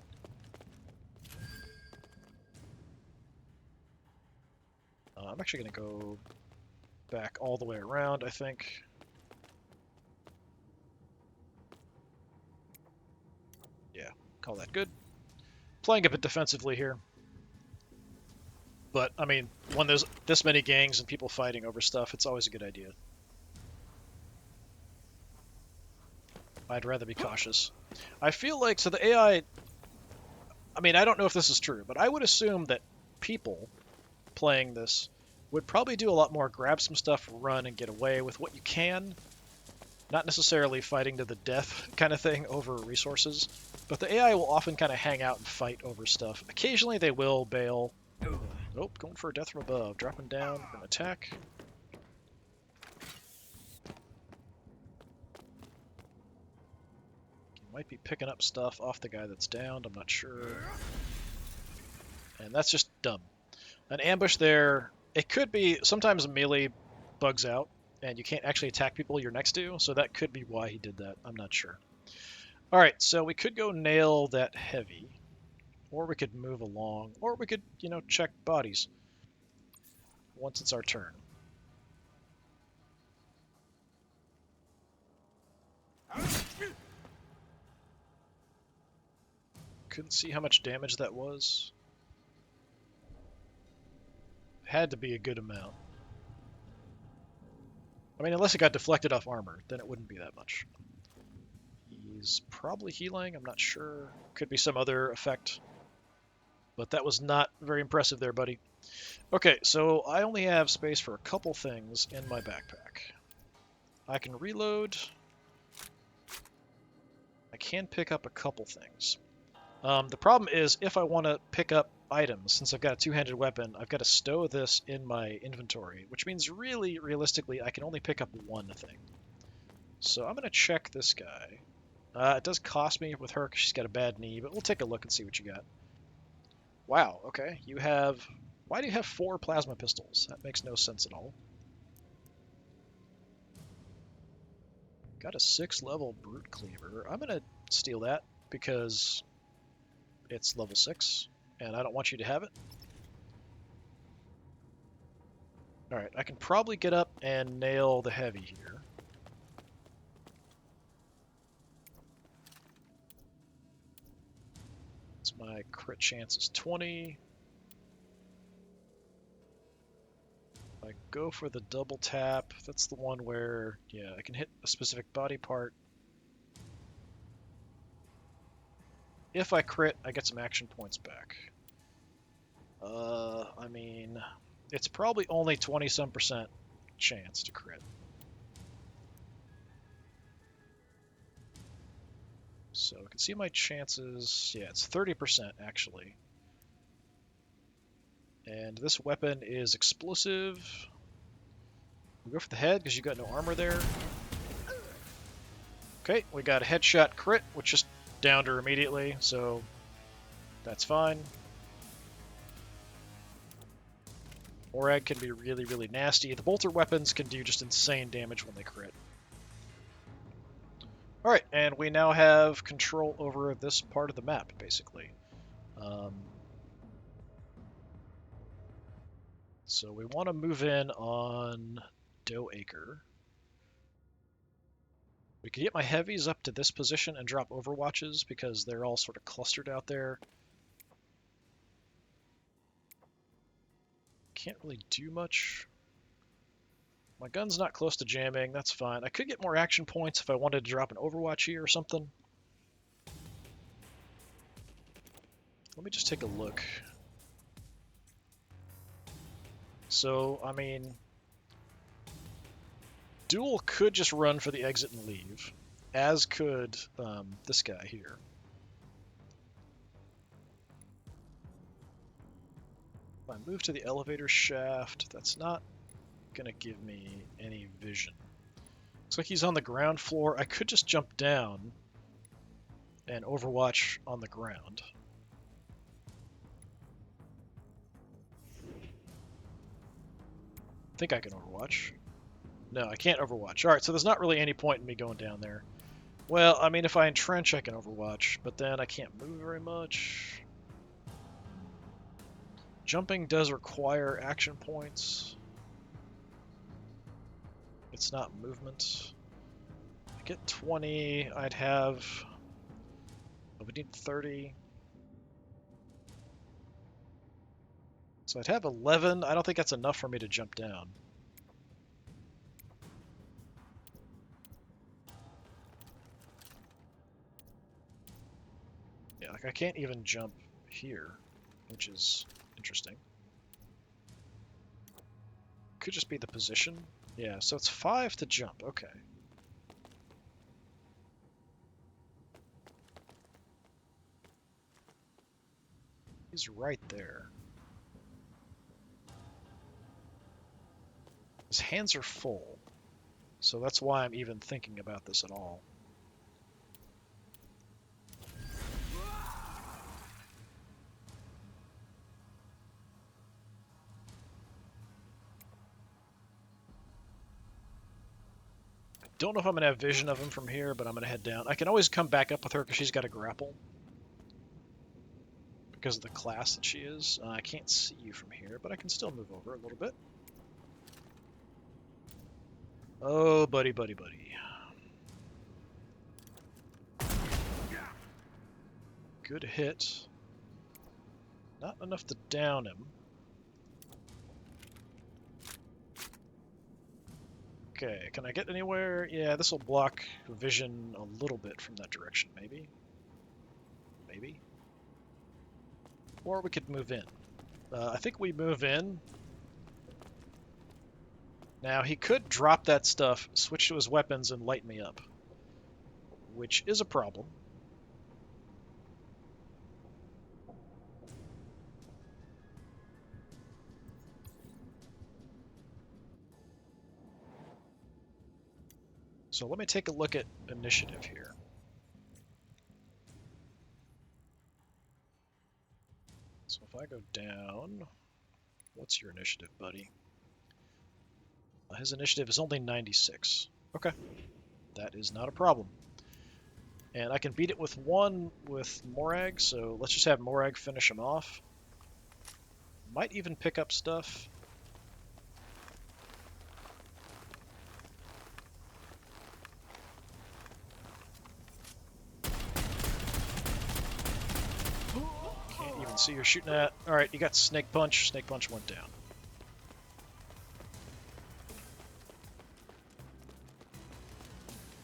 I'm actually going to go back all the way around, I think. Yeah, call that good. Playing a bit defensively here. But, I mean, when there's this many gangs and people fighting over stuff, it's always a good idea. I'd rather be cautious. I feel like, so the AI, I mean, I don't know if this is true, but I would assume that people playing this would probably do a lot more grab some stuff, run, and get away with what you can. Not necessarily fighting to the death kind of thing over resources, but the AI will often kind of hang out and fight over stuff. Occasionally they will bail. Nope, going for a death from above. Dropping down for an attack. You might be picking up stuff off the guy that's downed, I'm not sure. And that's just dumb. An ambush there, it could be, sometimes melee bugs out, and you can't actually attack people you're next to, so that could be why he did that. I'm not sure. Alright, so we could go nail that heavy, or we could move along, or we could, check bodies once it's our turn. Couldn't see how much damage that was. Had to be a good amount. I mean, unless it got deflected off armor, then it wouldn't be that much. He's probably healing, I'm not sure. Could be some other effect. But that was not very impressive there, buddy. Okay, so I only have space for a couple things in my backpack. I can reload. I can pick up a couple things. The problem is, if I want to pick up items, since I've got a two-handed weapon, I've got to stow this in my inventory, which means really, realistically, I can only pick up one thing. So I'm going to check this guy. It does cost me with her because she's got a bad knee, but we'll take a look and see what you got. Wow, okay. You have... Why do you have 4 plasma pistols? That makes no sense at all. Got a 6-level brute cleaver. I'm going to steal that because it's level 6, and I don't want you to have it. Alright, I can probably get up and nail the heavy here. So my crit chance is 20. If I go for the double tap, that's the one where, yeah, I can hit a specific body part. If I crit, I get some action points back. I mean, it's probably only 20-some% chance to crit. So I can see my chances. Yeah, it's 30% actually. And this weapon is explosive. We go for the head because you've got no armor there. Okay, we got a headshot crit, which just downed her immediately, so that's fine. Morag can be really, really nasty. The bolter weapons can do just insane damage when they crit. Alright, and we now have control over this part of the map, basically. So we want to move in on Doe Acre. We could get my heavies up to this position and drop overwatches because they're all sort of clustered out there. Can't really do much. My gun's not close to jamming, that's fine. I could get more action points if I wanted to drop an overwatch here or something. Let me just take a look. So, I mean, Duel could just run for the exit and leave, as could this guy here. If I move to the elevator shaft, that's not going to give me any vision. Looks like he's on the ground floor. I could just jump down and overwatch on the ground. I think I can overwatch. No, I can't overwatch. Alright, so there's not really any point in me going down there. Well, I mean, if I entrench, I can overwatch, but then I can't move very much. Jumping does require action points. It's not movement. I get 20, I'd have... Oh, we need 30. So I'd have 11. I don't think that's enough for me to jump down. Yeah, like I can't even jump here, which is interesting. Could just be the position. Yeah, so it's 5 to jump. Okay. He's right there. His hands are full, so that's why I'm even thinking about this at all. I don't know if I'm going to have vision of him from here, but I'm going to head down. I can always come back up with her because she's got a grapple. Because of the class that she is. I can't see you from here, but I can still move over a little bit. Oh, buddy, buddy, buddy. good hit. Not enough to down him. Okay, can I get anywhere? Yeah, this will block vision a little bit from that direction, maybe? Maybe? Or we could move in. I think we move in. Now, he could drop that stuff, switch to his weapons, and light me up, which is a problem. So let me take a look at initiative here. So if I go down, what's your initiative, buddy? His initiative is only 96. Okay, that is not a problem. And I can beat it with one with Morag, so let's just have Morag finish him off. Might even pick up stuff. Can't even see you're shooting at. Alright, you got Snake Punch. Snake Punch went down.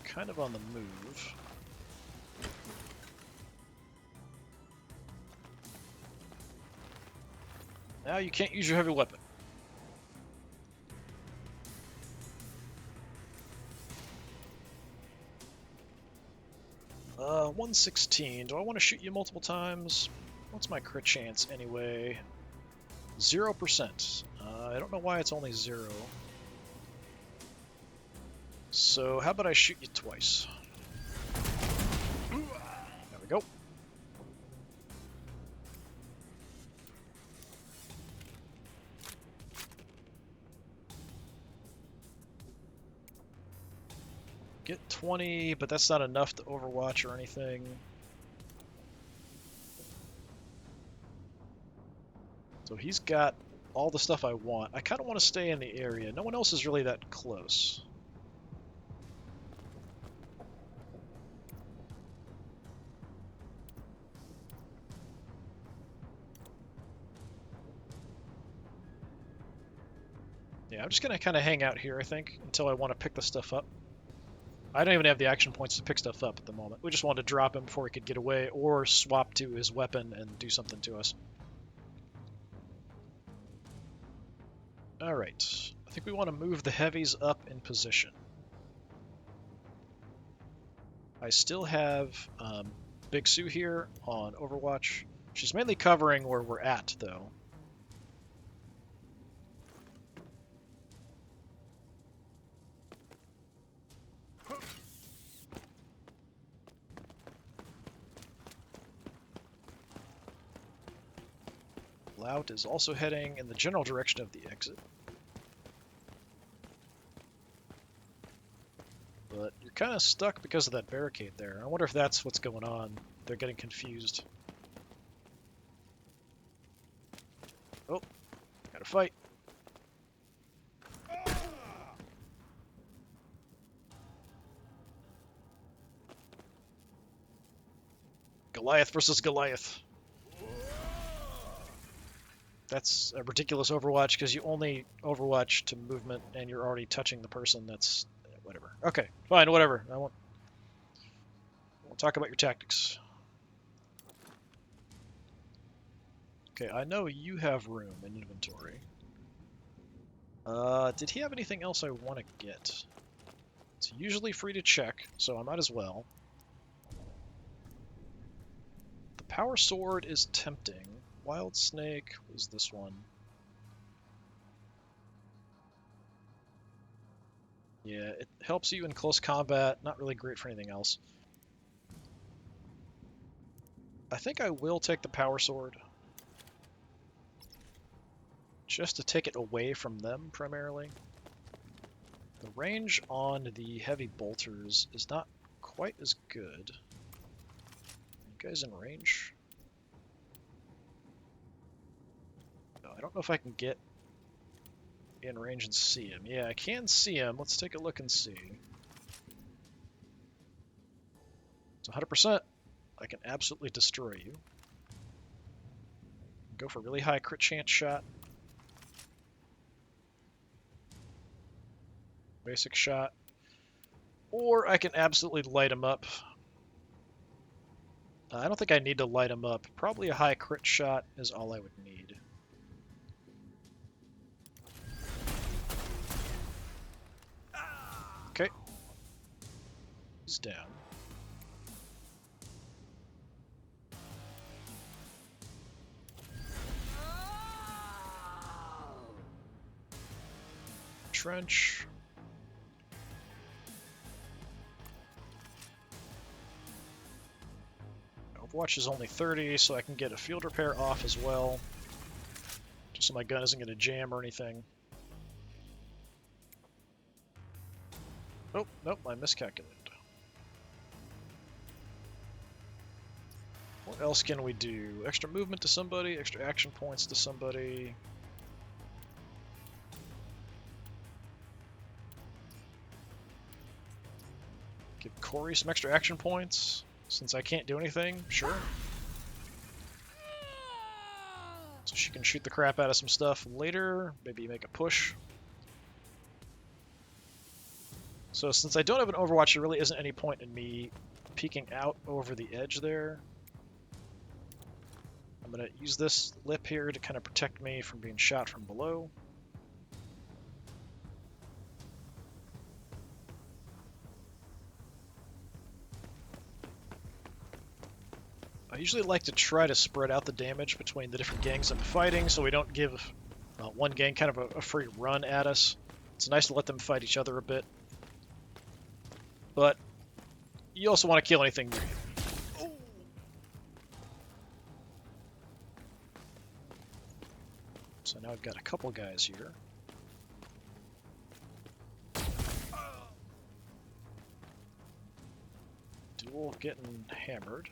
Kind of on the move. Now you can't use your heavy weapon. 116. Do I want to shoot you multiple times? What's my crit chance anyway? 0%. I don't know why it's only 0. So how about I shoot you twice? There we go. Get 20, but that's not enough to overwatch or anything. So he's got all the stuff I want. I kind of want to stay in the area. No one else is really that close. Yeah, I'm just going to kind of hang out here, I think, until I want to pick the stuff up. I don't even have the action points to pick stuff up at the moment. We just wanted to drop him before he could get away or swap to his weapon and do something to us. Alright, I think we want to move the heavies up in position. I still have Big Sue here on Overwatch. She's mainly covering where we're at, though. Lout is also heading in the general direction of the exit. But you're kind of stuck because of that barricade there. I wonder if that's what's going on. They're getting confused. Oh, gotta fight. Goliath versus Goliath. That's a ridiculous Overwatch because you only Overwatch to movement and you're already touching the person. That's whatever. Okay, fine, whatever. I won't talk about your tactics. Okay, I know you have room in inventory. Did he have anything else I want to get? It's usually free to check, so I might as well. The Power Sword is tempting. Wild Snake was this one. Yeah, it helps you in close combat. Not really great for anything else. I think I will take the Power Sword. Just to take it away from them, primarily. The range on the heavy bolters is not quite as good. You guys in range? No, I don't know if I can get in range and see him. Yeah, I can see him. Let's take a look and see. It's 100%. I can absolutely destroy you. Go for a really high crit chance shot. Basic shot. Or I can absolutely light him up. I don't think I need to light him up. Probably a high crit shot is all I would need. Okay. He's down. Trench. Overwatch is only 30, so I can get a field repair off as well. Just so my gun isn't going to jam or anything. Oh, nope, I miscalculated. What else can we do? Extra movement to somebody, extra action points to somebody. Give Corey some extra action points, since I can't do anything, sure. So she can shoot the crap out of some stuff later, maybe make a push. So since I don't have an Overwatch, there really isn't any point in me peeking out over the edge there. I'm going to use this lip here to kind of protect me from being shot from below. I usually like to try to spread out the damage between the different gangs I'm fighting so we don't give one gang kind of a free run at us. It's nice to let them fight each other a bit. But you also want to kill anything near you. So now I've got a couple guys here. Duel getting hammered.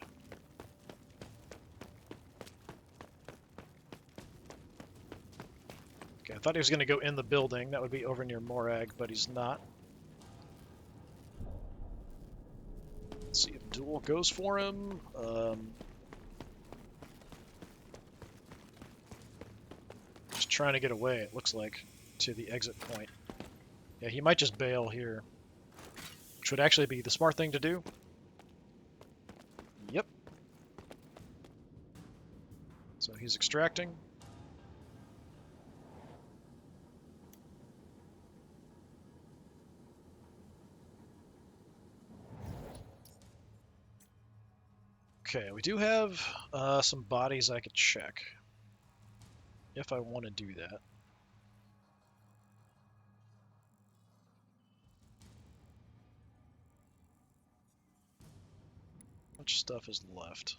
Okay, I thought he was going to go in the building. That would be over near Morag, but he's not. Let's see if Duel goes for him. Just trying to get away, it looks like, to the exit point. Yeah, he might just bail here, which would actually be the smart thing to do. Yep. So he's extracting. Okay, we do have some bodies I could check if I want to do that. How much stuff is left?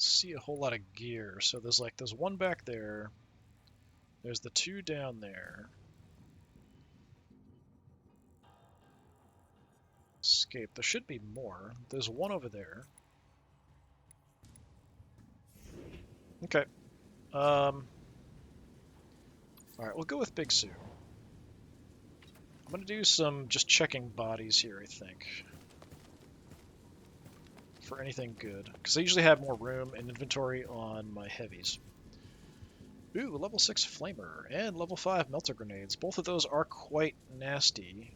See a whole lot of gear. So there's one back there. There's the two down there. Escape. There should be more. There's one over there. Okay. Alright, we'll go with Big Sue. I'm gonna do some just checking bodies here, I think. For anything good. Because I usually have more room and inventory on my heavies. Ooh, level 6 Flamer and level 5 Melter Grenades. Both of those are quite nasty.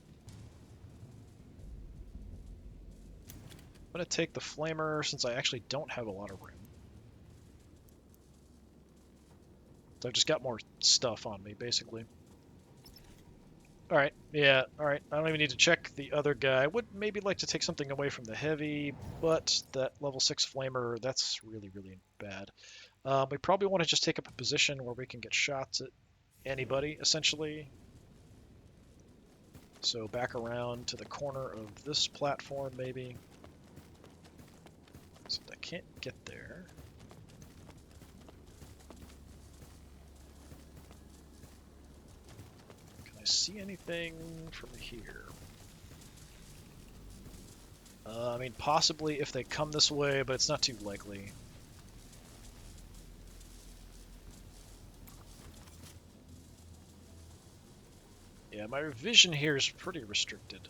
I'm going to take the Flamer since I actually don't have a lot of room. So I've just got more stuff on me, basically. Alright, yeah, alright. I don't even need to check the other guy. I would maybe like to take something away from the heavy, but that level 6 Flamer, that's really, really bad. We probably want to just take up a position where we can get shots at anybody, essentially. So back around to the corner of this platform, maybe. So I can't get there. Can I see anything from here? I mean, possibly if they come this way, but it's not too likely. Yeah, my vision here is pretty restricted.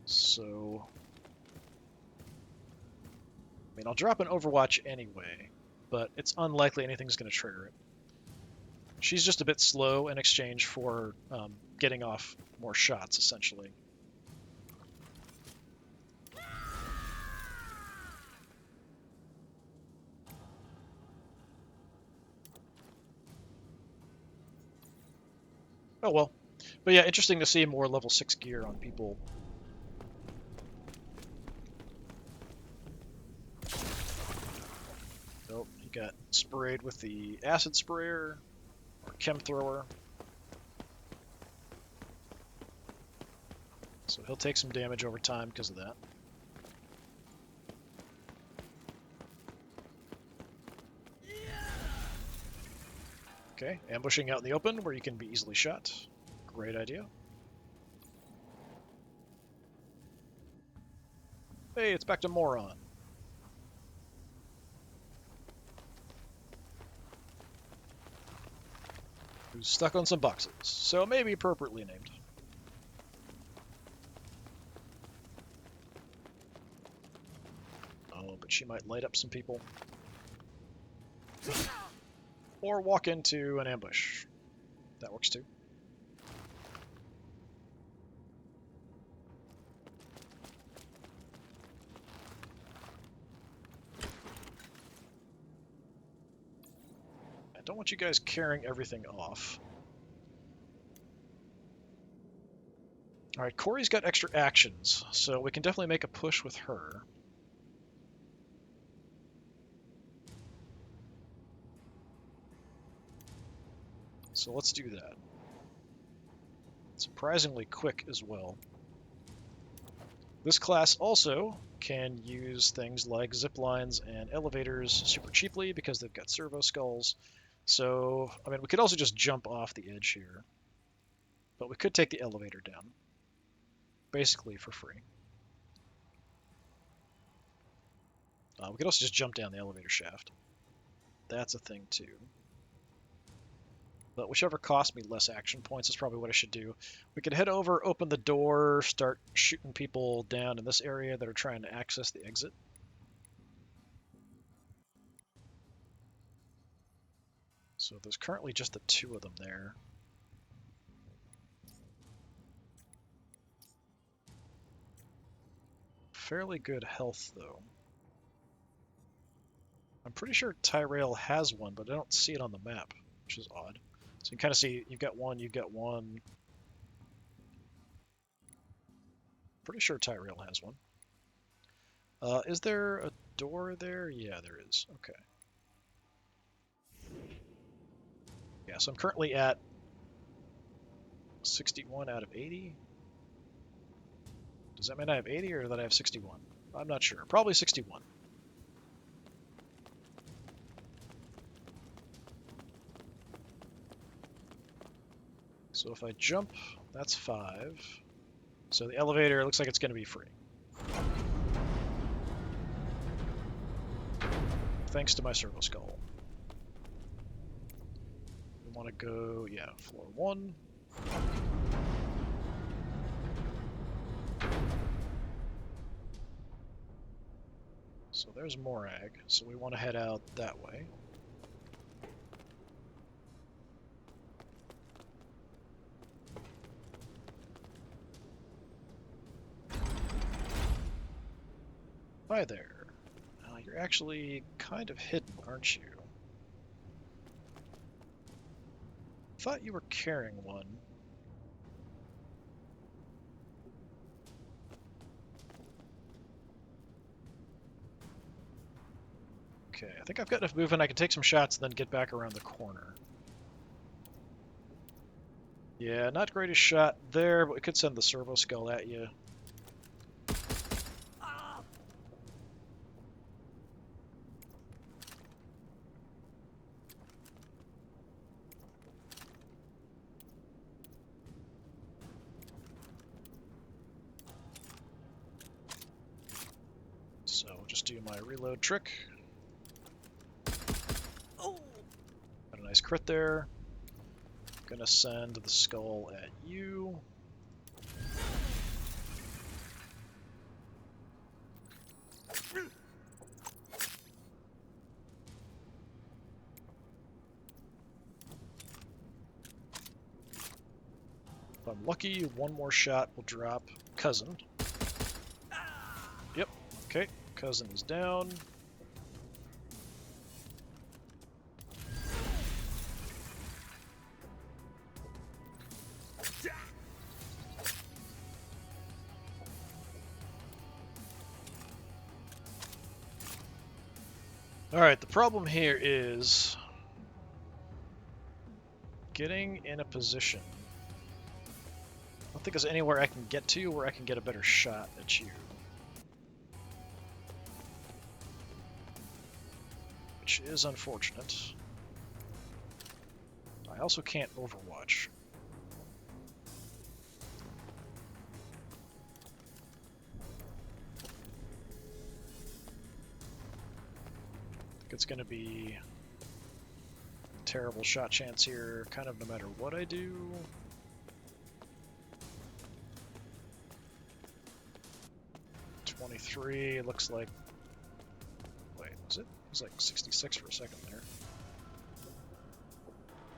So... I mean, I'll drop an Overwatch anyway, but it's unlikely anything's going to trigger it. She's just a bit slow in exchange for getting off more shots, essentially. Oh well. But yeah, interesting to see more level 6 gear on people. Oh, he got sprayed with the acid sprayer, or chem thrower. So he'll take some damage over time because of that. Okay, ambushing out in the open where you can be easily shot. Great idea. Hey, it's back to Moron. Who's stuck on some boxes, so maybe appropriately named. Oh, but she might light up some people. Or walk into an ambush. That works too. I don't want you guys carrying everything off. Alright, Corey's got extra actions, so we can definitely make a push with her. So let's do that. Surprisingly quick as well. This class also can use things like zip lines and elevators super cheaply because they've got servo skulls. So, I mean, we could also just jump off the edge here. But we could take the elevator down. Basically for free. We could also just jump down the elevator shaft. That's a thing too. But whichever costs me less action points is probably what I should do. We could head over, open the door, start shooting people down in this area that are trying to access the exit. So there's currently just the two of them there. Fairly good health, though. I'm pretty sure Tyrell has one, but I don't see it on the map, which is odd. So you can kind of see you've got one, you've got one. Pretty sure Tyrell has one. Is there a door there? Yeah, there is. Okay. Yeah, so I'm currently at 61 out of 80. Does that mean I have 80 or that I have 61? I'm not sure. Probably 61. So if I jump, that's 5. So the elevator looks like it's going to be free. Thanks to my servo skull. We want to go, yeah, floor 1. So there's Morag, so we want to head out that way. Hi there. You're actually kind of hidden, aren't you? Thought you were carrying one. Okay, I think I've got enough movement. I can take some shots and then get back around the corner. Yeah, not greatest shot there, but we could send the servo skull at you. my reload trick. Got a nice crit there. Gonna send the skull at you. If I'm lucky, one more shot will drop Cousin. Yep, okay, Cousin is down. Alright, the problem here is getting in a position. I don't think there's anywhere I can get to where I can get a better shot at you. Which is unfortunate. I also can't overwatch. I think it's going to be a terrible shot chance here, kind of no matter what I do. It looks like... Wait, was it? It was like 66 for a second there.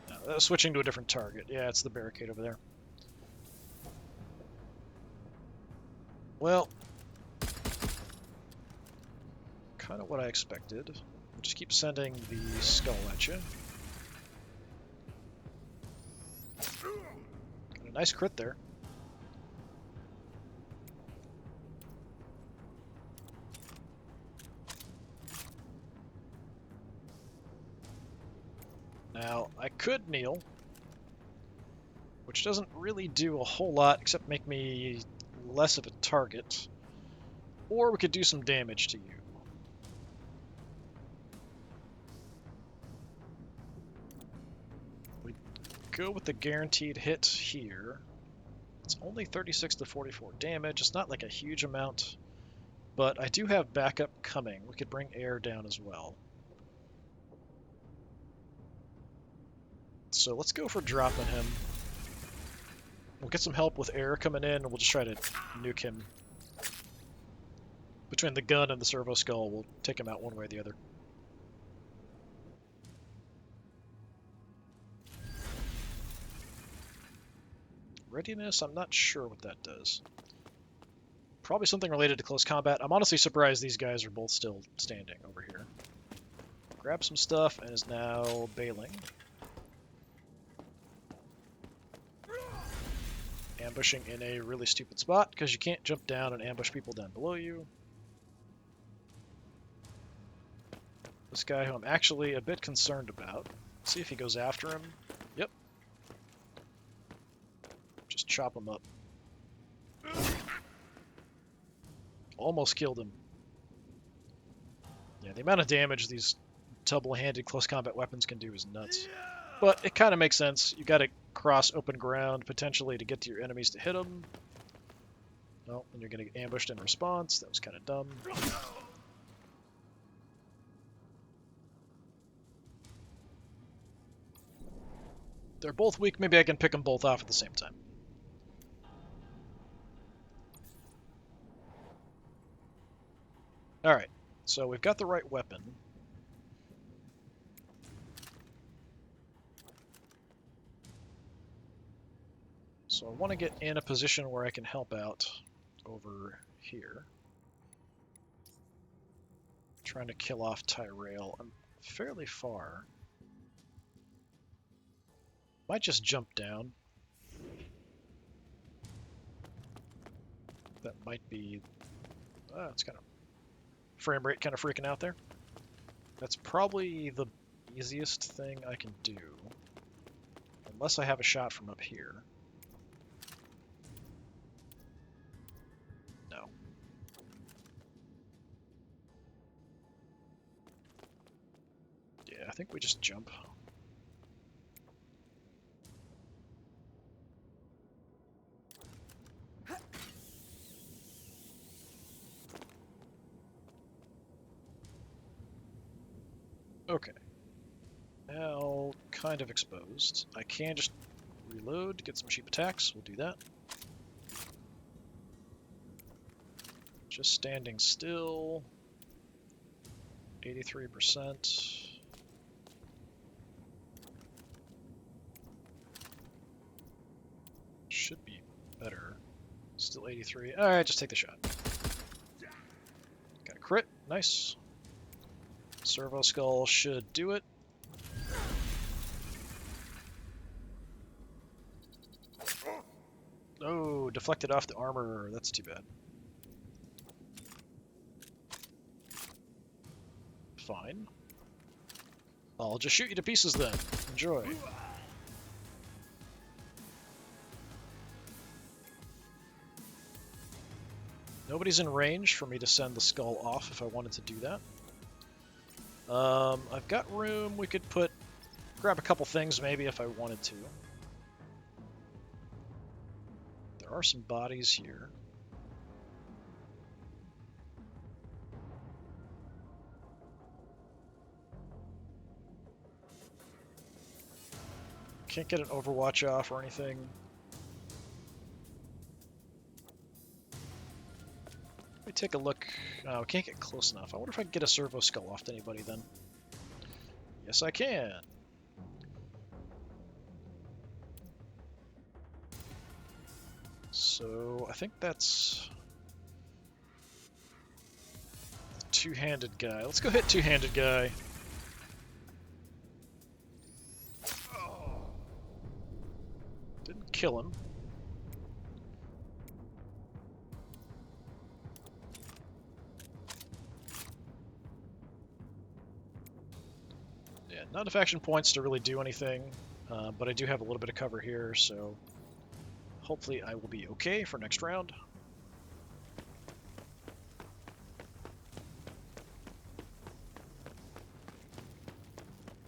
No, that was switching to a different target. Yeah, it's the barricade over there. Well, kind of what I expected. We'll just keep sending the skull at you. Got a nice crit there. Now, I could kneel, which doesn't really do a whole lot except make me less of a target. Or we could do some damage to you. We go with the guaranteed hit here. It's only 36 to 44 damage. It's not like a huge amount, but I do have backup coming. We could bring air down as well. So let's go for dropping him. We'll get some help with air coming in, and we'll just try to nuke him. Between the gun and the servo skull, we'll take him out one way or the other. Readiness, I'm not sure what that does. Probably something related to close combat. I'm honestly surprised these guys are both still standing over here. Grab some stuff and is now bailing. Ambushing in a really stupid spot because you can't jump down and ambush people down below you. This guy who I'm actually a bit concerned about. See if he goes after him. Yep. Just chop him up. Almost killed him. Yeah, the amount of damage these double-handed close combat weapons can do is nuts. But it kind of makes sense. You got to cross open ground potentially to get to your enemies to hit them. No, and you're going to get ambushed in response. That was kind of dumb. They're both weak. Maybe I can pick them both off at the same time. Alright, so we've got the right weapon. So I want to get in a position where I can help out over here. Trying to kill off Tyrell. I'm fairly far. Might just jump down. That might be... it's kind of... frame rate kind of freaking out there. That's probably the easiest thing I can do. Unless I have a shot from up here. No. Yeah, I think we just jump. Okay. Now, kind of exposed. I can just reload to get some cheap attacks. We'll do that. Just standing still. 83%. Should be better. Still 83. Alright, just take the shot. Got a crit. Nice. Servo Skull should do it. Oh, deflected off the armor. That's too bad. Fine. I'll just shoot you to pieces then. Enjoy. Nobody's in range for me to send the skull off if I wanted to do that. I've got room. We could grab a couple things maybe if I wanted to. There are some bodies here. Can't get an Overwatch off or anything. Let me take a look. Oh, I can't get close enough. I wonder if I can get a servo skull off to anybody then. Yes, I can. So, I think that's the two-handed guy. Let's go hit two-handed guy. Didn't kill him. Yeah, not enough action points to really do anything, but I do have a little bit of cover here, so hopefully I will be okay for next round.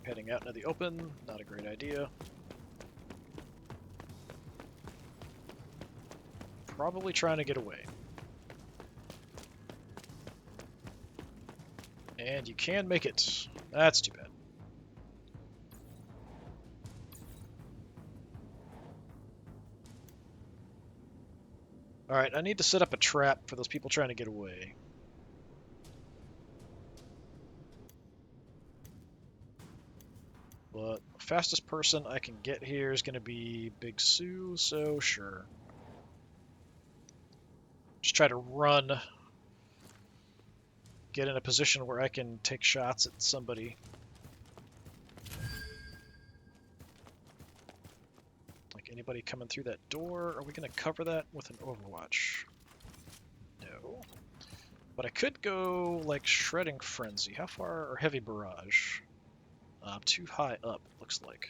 Heading out into the open, not a great idea. Probably trying to get away. And you can make it. That's too bad. Alright, I need to set up a trap for those people trying to get away. But fastest person I can get here is going to be Big Sue, so sure. Just try to run. Get in a position where I can take shots at somebody. Like anybody coming through that door? Are we going to cover that with an Overwatch? No. But I could go like Shredding Frenzy. How far? Or Heavy Barrage. Too high up, looks like.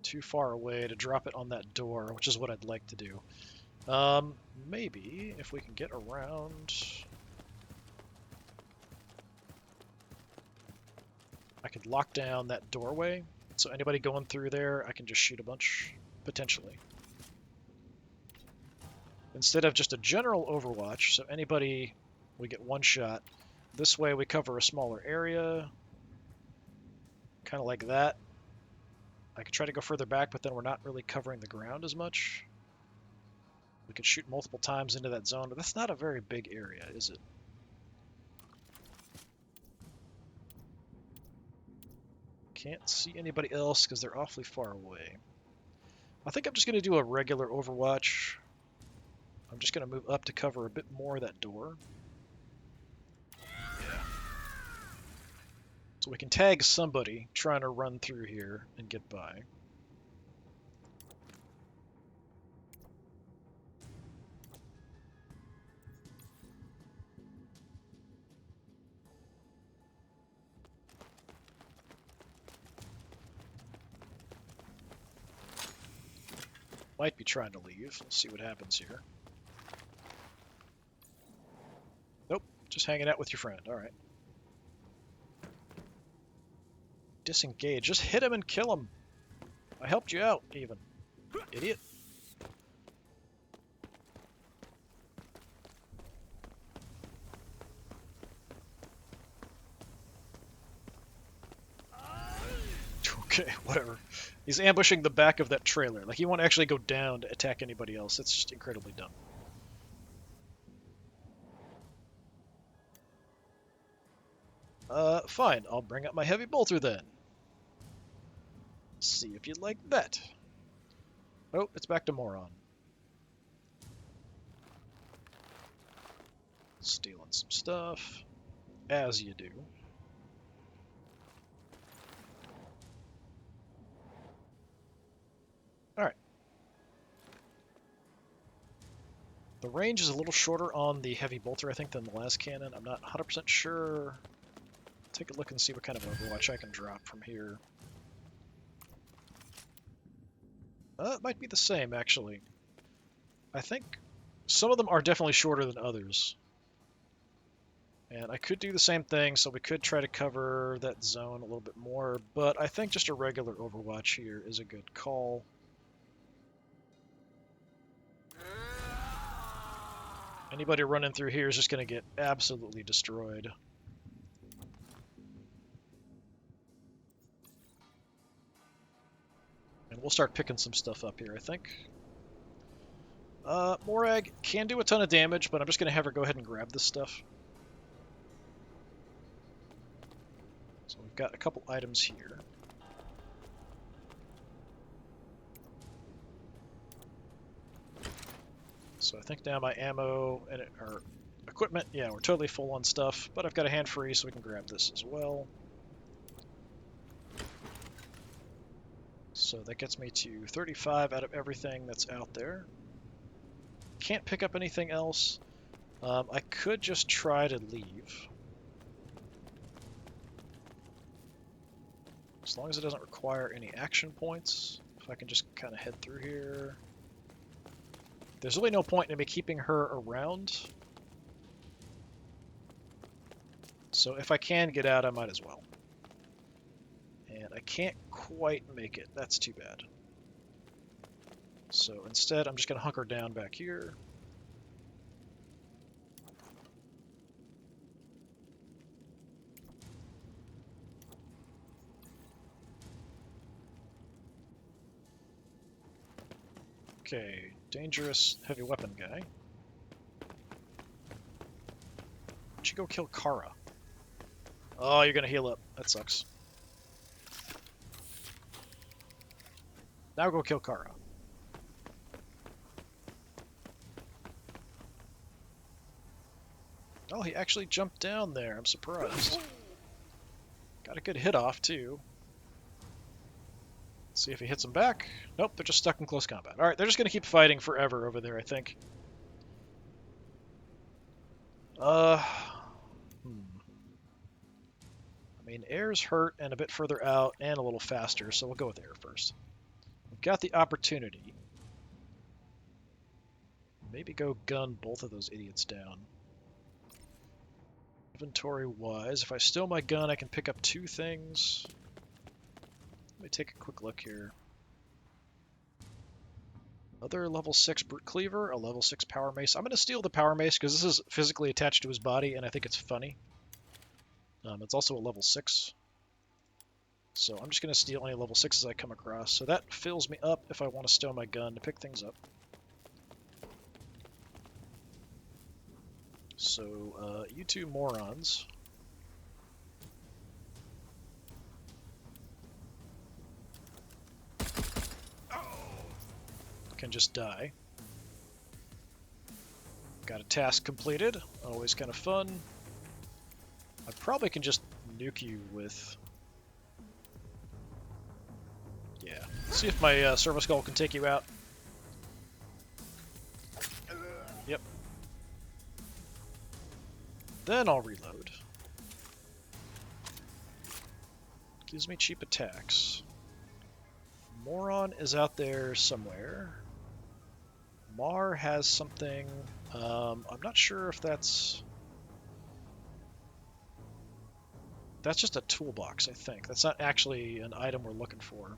Too far away to drop it on that door, which is what I'd like to do. Maybe if we can get around. I could lock down that doorway, so anybody going through there, I can just shoot a bunch, potentially. Instead of just a general Overwatch, so anybody, we get one shot. This way we cover a smaller area, kind of like that. I could try to go further back, but then we're not really covering the ground as much. We could shoot multiple times into that zone, but that's not a very big area, is it? Can't see anybody else because they're awfully far away. I think I'm just going to do a regular Overwatch. I'm just going to move up to cover a bit more of that door. Yeah. So we can tag somebody trying to run through here and get by. Might be trying to leave. Let's see what happens here. Nope, just hanging out with your friend. All right. Disengage. Just hit him and kill him. I helped you out, even. Idiot. Okay, whatever. He's ambushing the back of that trailer. Like, he won't actually go down to attack anybody else. It's just incredibly dumb. Fine. I'll bring up my heavy bolter then. See if you'd like that. Oh, it's back to Moron. Stealing some stuff, as you do. Alright. The range is a little shorter on the heavy bolter, I think, than the last cannon. I'm not 100% sure. Take a look and see what kind of overwatch I can drop from here. It might be the same, actually. I think some of them are definitely shorter than others. And I could do the same thing, so we could try to cover that zone a little bit more, but I think just a regular overwatch here is a good call. Anybody running through here is just going to get absolutely destroyed. And we'll start picking some stuff up here, I think. Morag can do a ton of damage, but I'm just going to have her go ahead and grab this stuff. So we've got a couple items here. So I think now my ammo and our equipment, yeah, we're totally full on stuff, but I've got a hand free, so we can grab this as well. So that gets me to 35 out of everything that's out there. Can't pick up anything else. I could just try to leave. As long as it doesn't require any action points. If I can just kind of head through here. There's really no point in me keeping her around. So if I can get out, I might as well. And I can't quite make it. That's too bad. So instead, I'm just going to hunker down back here. Okay, dangerous heavy weapon guy. Why don't you go kill Kara? Oh, you're going to heal up. That sucks. Now go kill Kara. Oh, he actually jumped down there. I'm surprised. Got a good hit off, too. Let's see if he hits him back. Nope, they're just stuck in close combat. Alright, they're just going to keep fighting forever over there, I think. I mean, air's hurt and a bit further out and a little faster, so we'll go with air first. We've got the opportunity. Maybe go gun both of those idiots down. Inventory-wise, if I steal my gun, I can pick up 2 things. Let me take a quick look here. Other level 6 Brute Cleaver, a level 6 Power Mace. I'm going to steal the Power Mace because this is physically attached to his body, and I think it's funny. It's also a level 6. So I'm just going to steal any level 6s I come across. So that fills me up if I want to stow my gun to pick things up. So, you two morons. Can just die. Got a task completed. Always kind of fun. I probably can just nuke you with... Yeah. See if my Servo Skull can take you out. Yep. Then I'll reload. Gives me cheap attacks. Moron is out there somewhere. Mar has something. I'm not sure if that's... That's just a toolbox, I think. That's not actually an item we're looking for.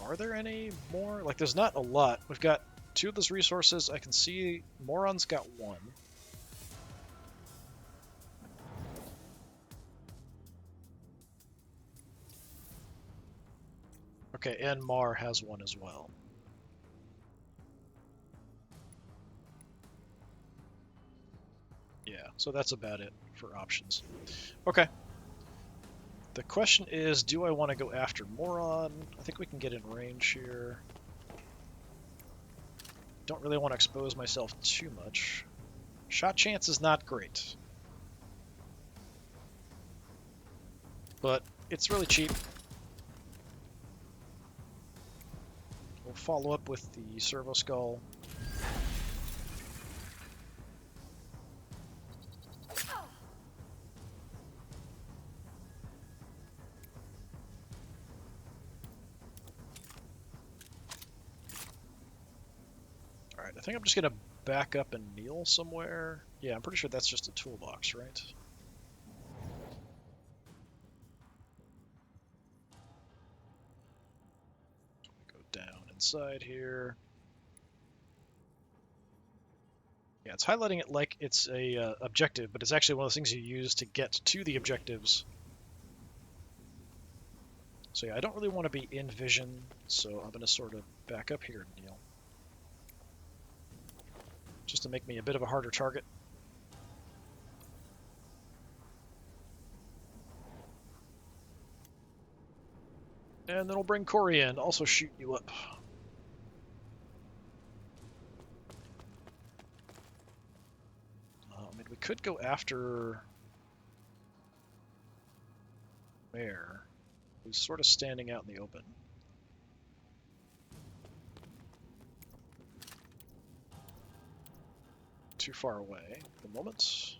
Are there any more? Like, there's not a lot. We've got 2 of those resources. I can see Moron's got 1. Okay, and Mar has one as well. Yeah, so that's about it for options. Okay. The question is, do I want to go after Moron? I think we can get in range here. Don't really want to expose myself too much. Shot chance is not great. But it's really cheap. We'll follow up with the Servo Skull. Alright, I think I'm just going to back up and kneel somewhere. Yeah, I'm pretty sure that's just a toolbox, right? Go down inside here. Yeah, it's highlighting it like it's a objective, but it's actually one of those things you use to get to the objectives. So yeah, I don't really want to be in vision, so I'm going to sort of back up here and kneel. Just to make me a bit of a harder target. And then we'll bring Corey in, also shoot you up. I mean, we could go after Mare, who's sort of standing out in the open. Too far away at the moment,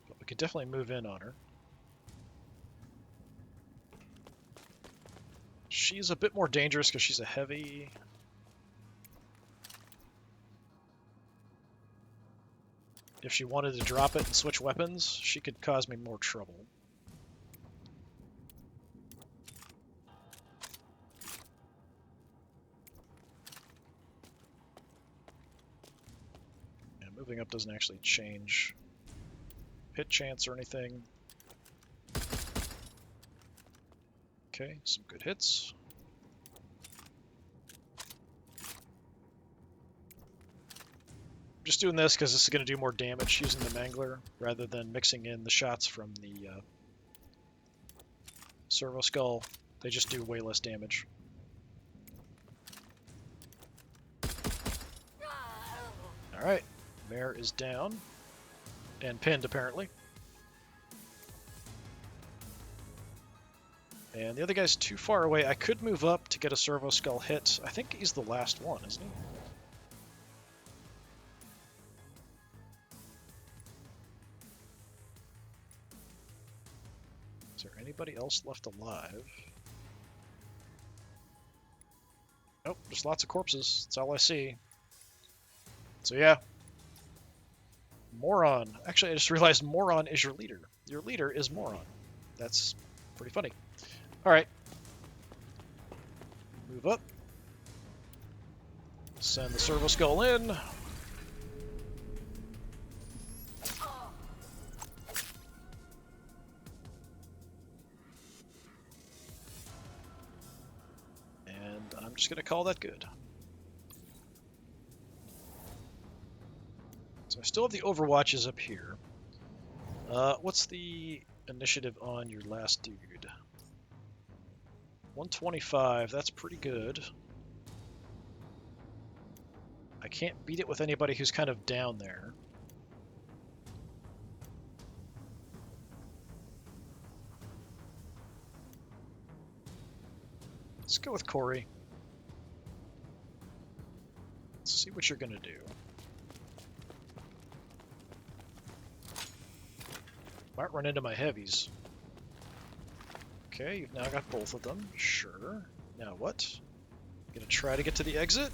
but we could definitely move in on her. She's a bit more dangerous because she's a heavy. If she wanted to drop it and switch weapons, she could cause me more trouble. And moving up doesn't actually change hit chance or anything. Okay, some good hits. Just doing this because this is going to do more damage using the Mangler rather than mixing in the shots from the Servo Skull. They just do way less damage. Alright, Mare is down. And pinned, apparently. And the other guy's too far away. I could move up to get a Servo Skull hit. I think he's the last one, isn't he? Is there anybody else left alive? Nope, just lots of corpses. That's all I see. So yeah. Moron. Actually, I just realized Moron is your leader. Your leader is Moron. That's pretty funny. Alright. Move up. Send the Servo Skull in. And I'm just going to call that good. So I still have the Overwatches up here. What's the initiative on your last dude? 125, that's pretty good. I can't beat it with anybody who's kind of down there. Let's go with Corey. Let's see what you're gonna do. Might run into my heavies. Okay, you've now got both of them. Sure. Now what? Gonna try to get to the exit?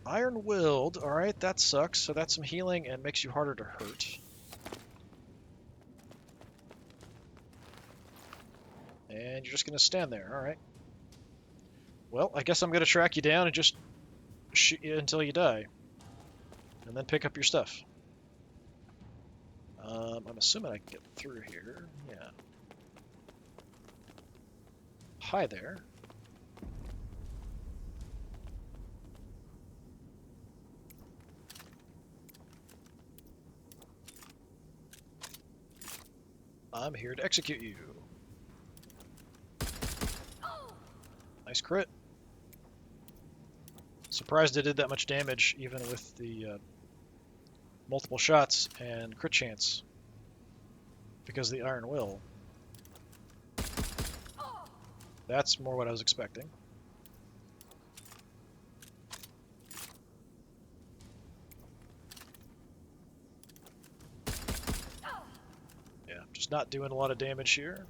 Iron-willed. Alright, that sucks. So that's some healing and makes you harder to hurt. And you're just gonna stand there. Alright. Well, I guess I'm gonna track you down and just shoot you until you die. And then pick up your stuff. I'm assuming I can get through here. Yeah. Hi there. I'm here to execute you. Nice crit. Surprised it did that much damage, even with the multiple shots and crit chance, because of the Iron Will. That's more what I was expecting. Yeah, just not doing a lot of damage here.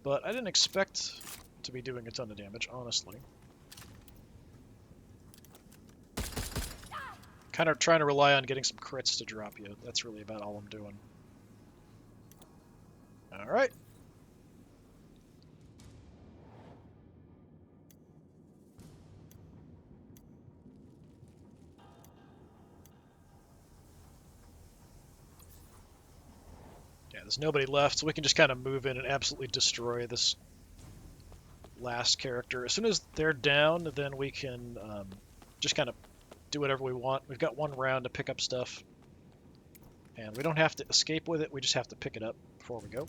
But I didn't expect to be doing a ton of damage, honestly. Kind of trying to rely on getting some crits to drop you. That's really about all I'm doing. Alright. Yeah, there's nobody left, so we can just kind of move in and absolutely destroy this last character. As soon as they're down, then we can just kind of do whatever we want. We've got one round to pick up stuff. And we don't have to escape with it, we just have to pick it up before we go.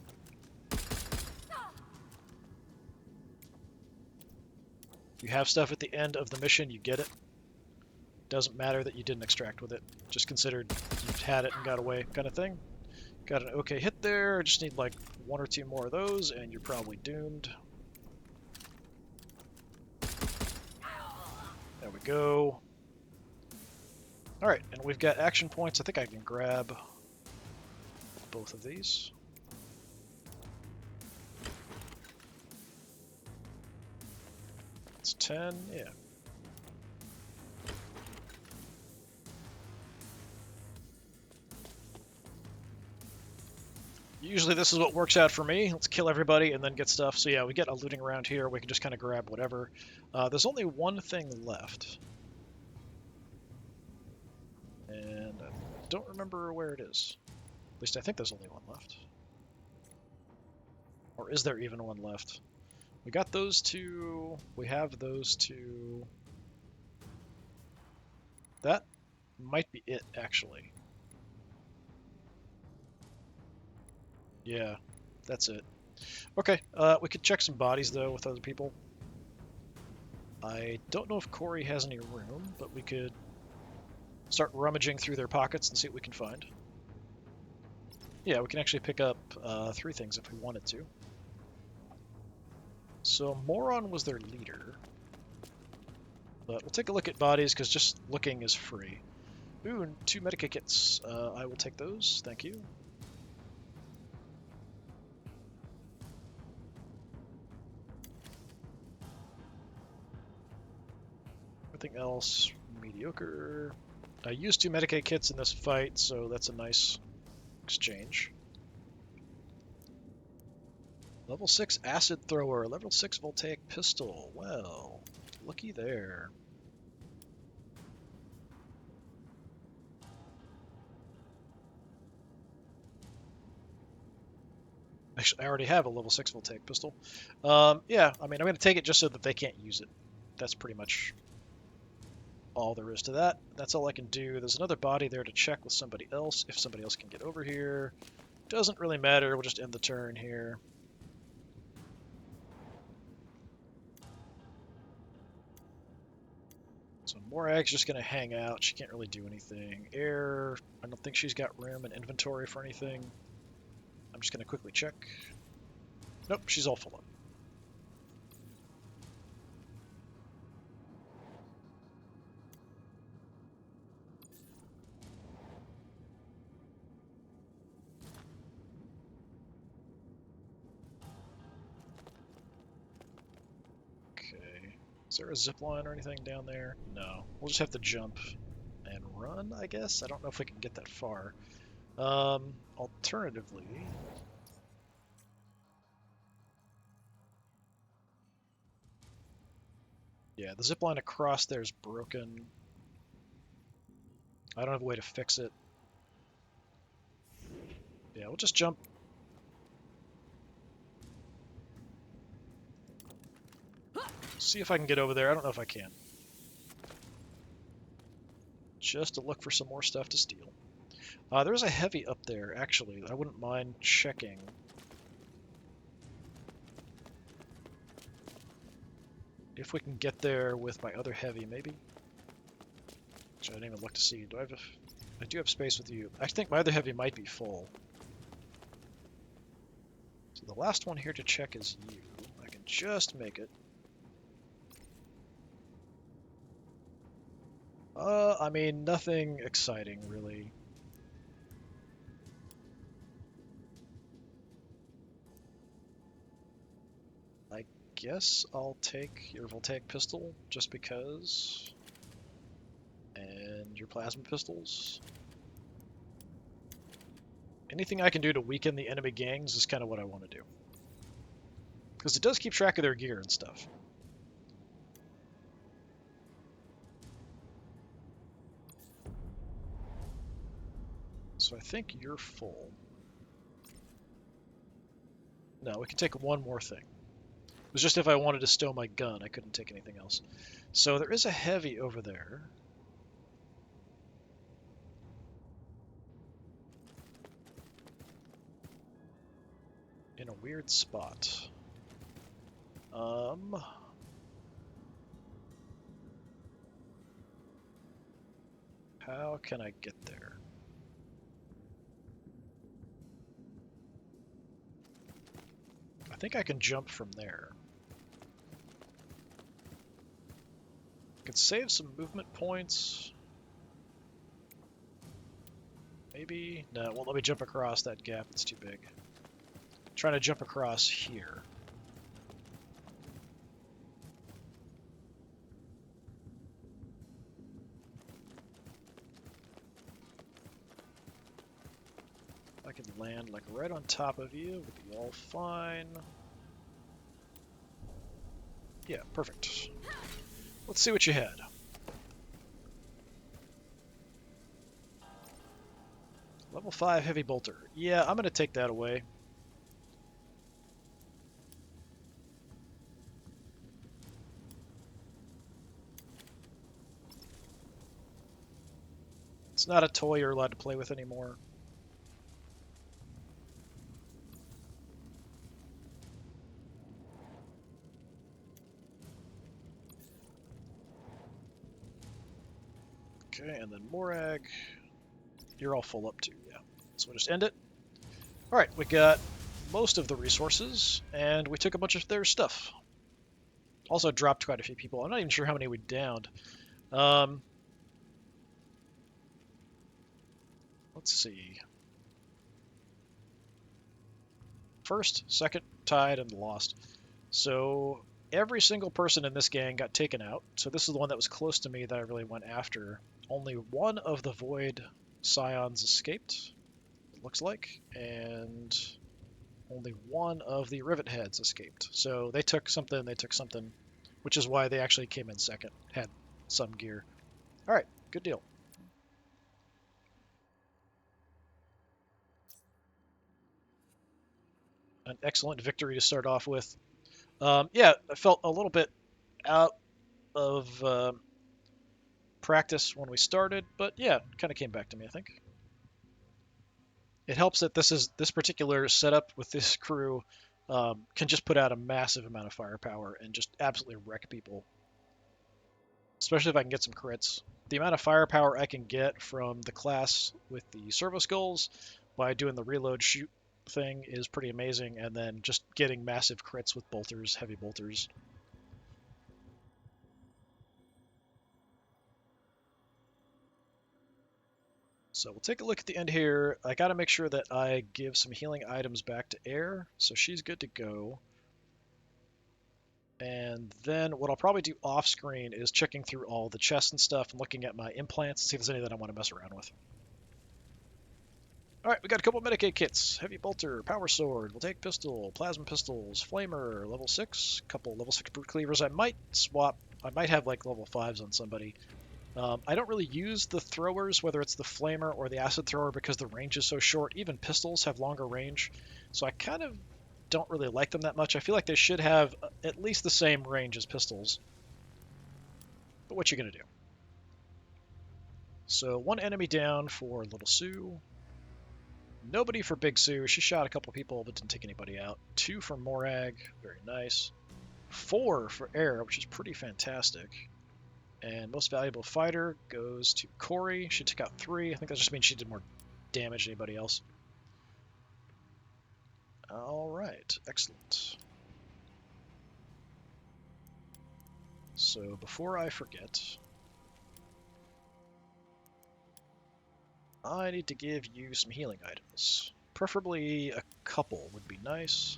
If you have stuff at the end of the mission, you get it. Doesn't matter that you didn't extract with it. Just considered you had it and got away kind of thing. Got an okay hit there. Just need like one or two more of those and you're probably doomed. There we go. Alright, and we've got action points. I think I can grab both of these. It's 10, yeah. Usually this is what works out for me. Let's kill everybody and then get stuff. So yeah, we get a looting round here. We can just kind of grab whatever. There's only one thing left. And I don't remember where it is. At least I think there's only one left. Or is there even one left? We got those two. We have those two. That might be it, actually. Yeah, that's it. Okay, we could check some bodies, though, with other people. I don't know if Corey has any room, but we could start rummaging through their pockets and see what we can find. Yeah, we can actually pick up 3 things if we wanted to. So Moron was their leader. But we'll take a look at bodies, because just looking is free. Ooh, and 2 Medicaid kits. I will take those, thank you. Everything else, mediocre. I used 2 Medicaid kits in this fight, so that's a nice exchange. Level 6 acid thrower, level 6 voltaic pistol. Well, looky there. Actually, I already have a level 6 voltaic pistol. Yeah, I mean, I'm going to take it just so that they can't use it. That's pretty much all there is to that. That's all I can do. There's another body there to check with somebody else, if somebody else can get over here. Doesn't really matter, we'll just end the turn here. So Morag's just going to hang out. She can't really do anything. Air, I don't think she's got room in inventory for anything. I'm just going to quickly check. Nope, she's all full up. Okay. Is there a zip line or anything down there? No. We'll just have to jump and run, I guess? I don't know if we can get that far. Alternatively... Yeah, the zip line across there is broken. I don't have a way to fix it. Yeah, we'll just jump. See if I can get over there. I don't know if I can. Just to look for some more stuff to steal. There's a heavy up there, actually. I wouldn't mind checking. If we can get there with my other heavy, maybe? Which I didn't even look to see. I do have space with you. I think my other heavy might be full. So the last one here to check is you. I can just make it. I mean, nothing exciting, really. I guess I'll take your Voltaic pistol, just because. And your plasma pistols. Anything I can do to weaken the enemy gangs is kind of what I want to do. Because it does keep track of their gear and stuff. So I think you're full. No, we can take one more thing. It was just if I wanted to stow my gun, I couldn't take anything else. So there is a heavy over there. In a weird spot. How can I get there? I think I can jump from there. I could save some movement points. Maybe? No, it won't let me jump across that gap. It's too big. I'm trying to jump across here. I could land like right on top of you, would be all fine. Yeah, perfect. Let's see what you had. Level 5 heavy bolter. Yeah, I'm gonna take that away. It's not a toy you're allowed to play with anymore. Okay, and then Morag. You're all full up too, yeah. So we'll just end it. Alright, we got most of the resources, and we took a bunch of their stuff. Also dropped quite a few people. I'm not even sure how many we downed. Let's see. First, second, tied, and lost. So every single person in this gang got taken out. So this is the one that was close to me that I really went after. Only one of the Void Scions escaped, it looks like, and only one of the Rivet Heads escaped. So they took something, which is why they actually came in second, had some gear. All right, good deal. An excellent victory to start off with. Yeah, I felt a little bit out of practice when we started, but yeah, kind of came back to me, I think. It helps that this particular setup with this crew can just put out a massive amount of firepower and just absolutely wreck people. Especially if I can get some crits. The amount of firepower I can get from the class with the servo skulls by doing the reload shoot thing is pretty amazing, and then just getting massive crits with bolters, heavy bolters. So we'll take a look at the end here. I got to make sure that I give some healing items back to Air, so she's good to go. And then what I'll probably do off screen is checking through all the chests and stuff and looking at my implants to see if there's any that I want to mess around with. Alright, we got a couple Medicaid kits. Heavy bolter, power sword, Voltaic pistol, plasma pistols, flamer, level 6, couple level 6 brute cleavers. I might swap, I might have like level 5s on somebody. I don't really use the throwers, whether it's the flamer or the acid thrower, because the range is so short. Even pistols have longer range, so I kind of don't really like them that much. I feel like they should have at least the same range as pistols. But what you gonna do? So 1 enemy down for Little Sue. Nobody for Big Sue. She shot a couple people but didn't take anybody out. 2 for Morag. Very nice. 4 for Air, which is pretty fantastic. And most valuable fighter goes to Corey. She took out 3. I think that just means she did more damage than anybody else. Alright, excellent. So before I forget, I need to give you some healing items. Preferably a couple would be nice.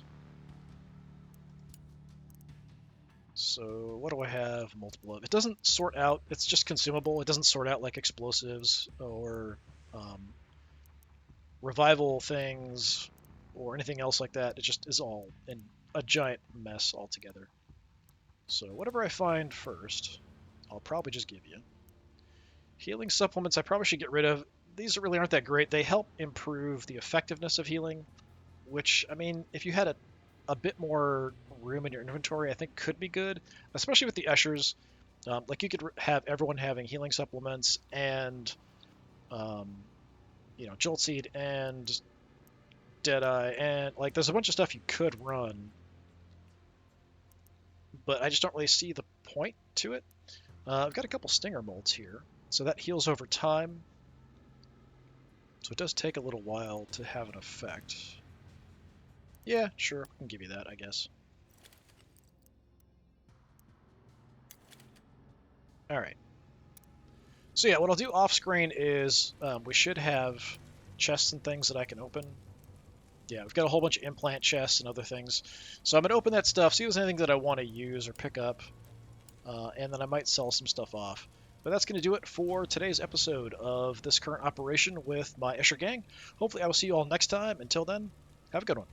So what do I have multiple of? It doesn't sort out, it's just consumable. It doesn't sort out like explosives or revival things or anything else like that. It just is all in a giant mess altogether. So whatever I find first, I'll probably just give you. Healing supplements I probably should get rid of. These really aren't that great. They help improve the effectiveness of healing, which, I mean, if you had a bit more room in your inventory, I think could be good, especially with the Eschers. Like you could have everyone having healing supplements and, Jolt Seed and Deadeye, and like there's a bunch of stuff you could run, but I just don't really see the point to it. I've got a couple Stinger Molds here, so that heals over time. So it does take a little while to have an effect. Yeah, sure, I can give you that, I guess. Alright. So yeah, what I'll do off-screen is we should have chests and things that I can open. Yeah, we've got a whole bunch of implant chests and other things. So I'm going to open that stuff, see if there's anything that I want to use or pick up, and then I might sell some stuff off. But that's going to do it for today's episode of this current operation with my Escher gang. Hopefully I will see you all next time. Until then, have a good one.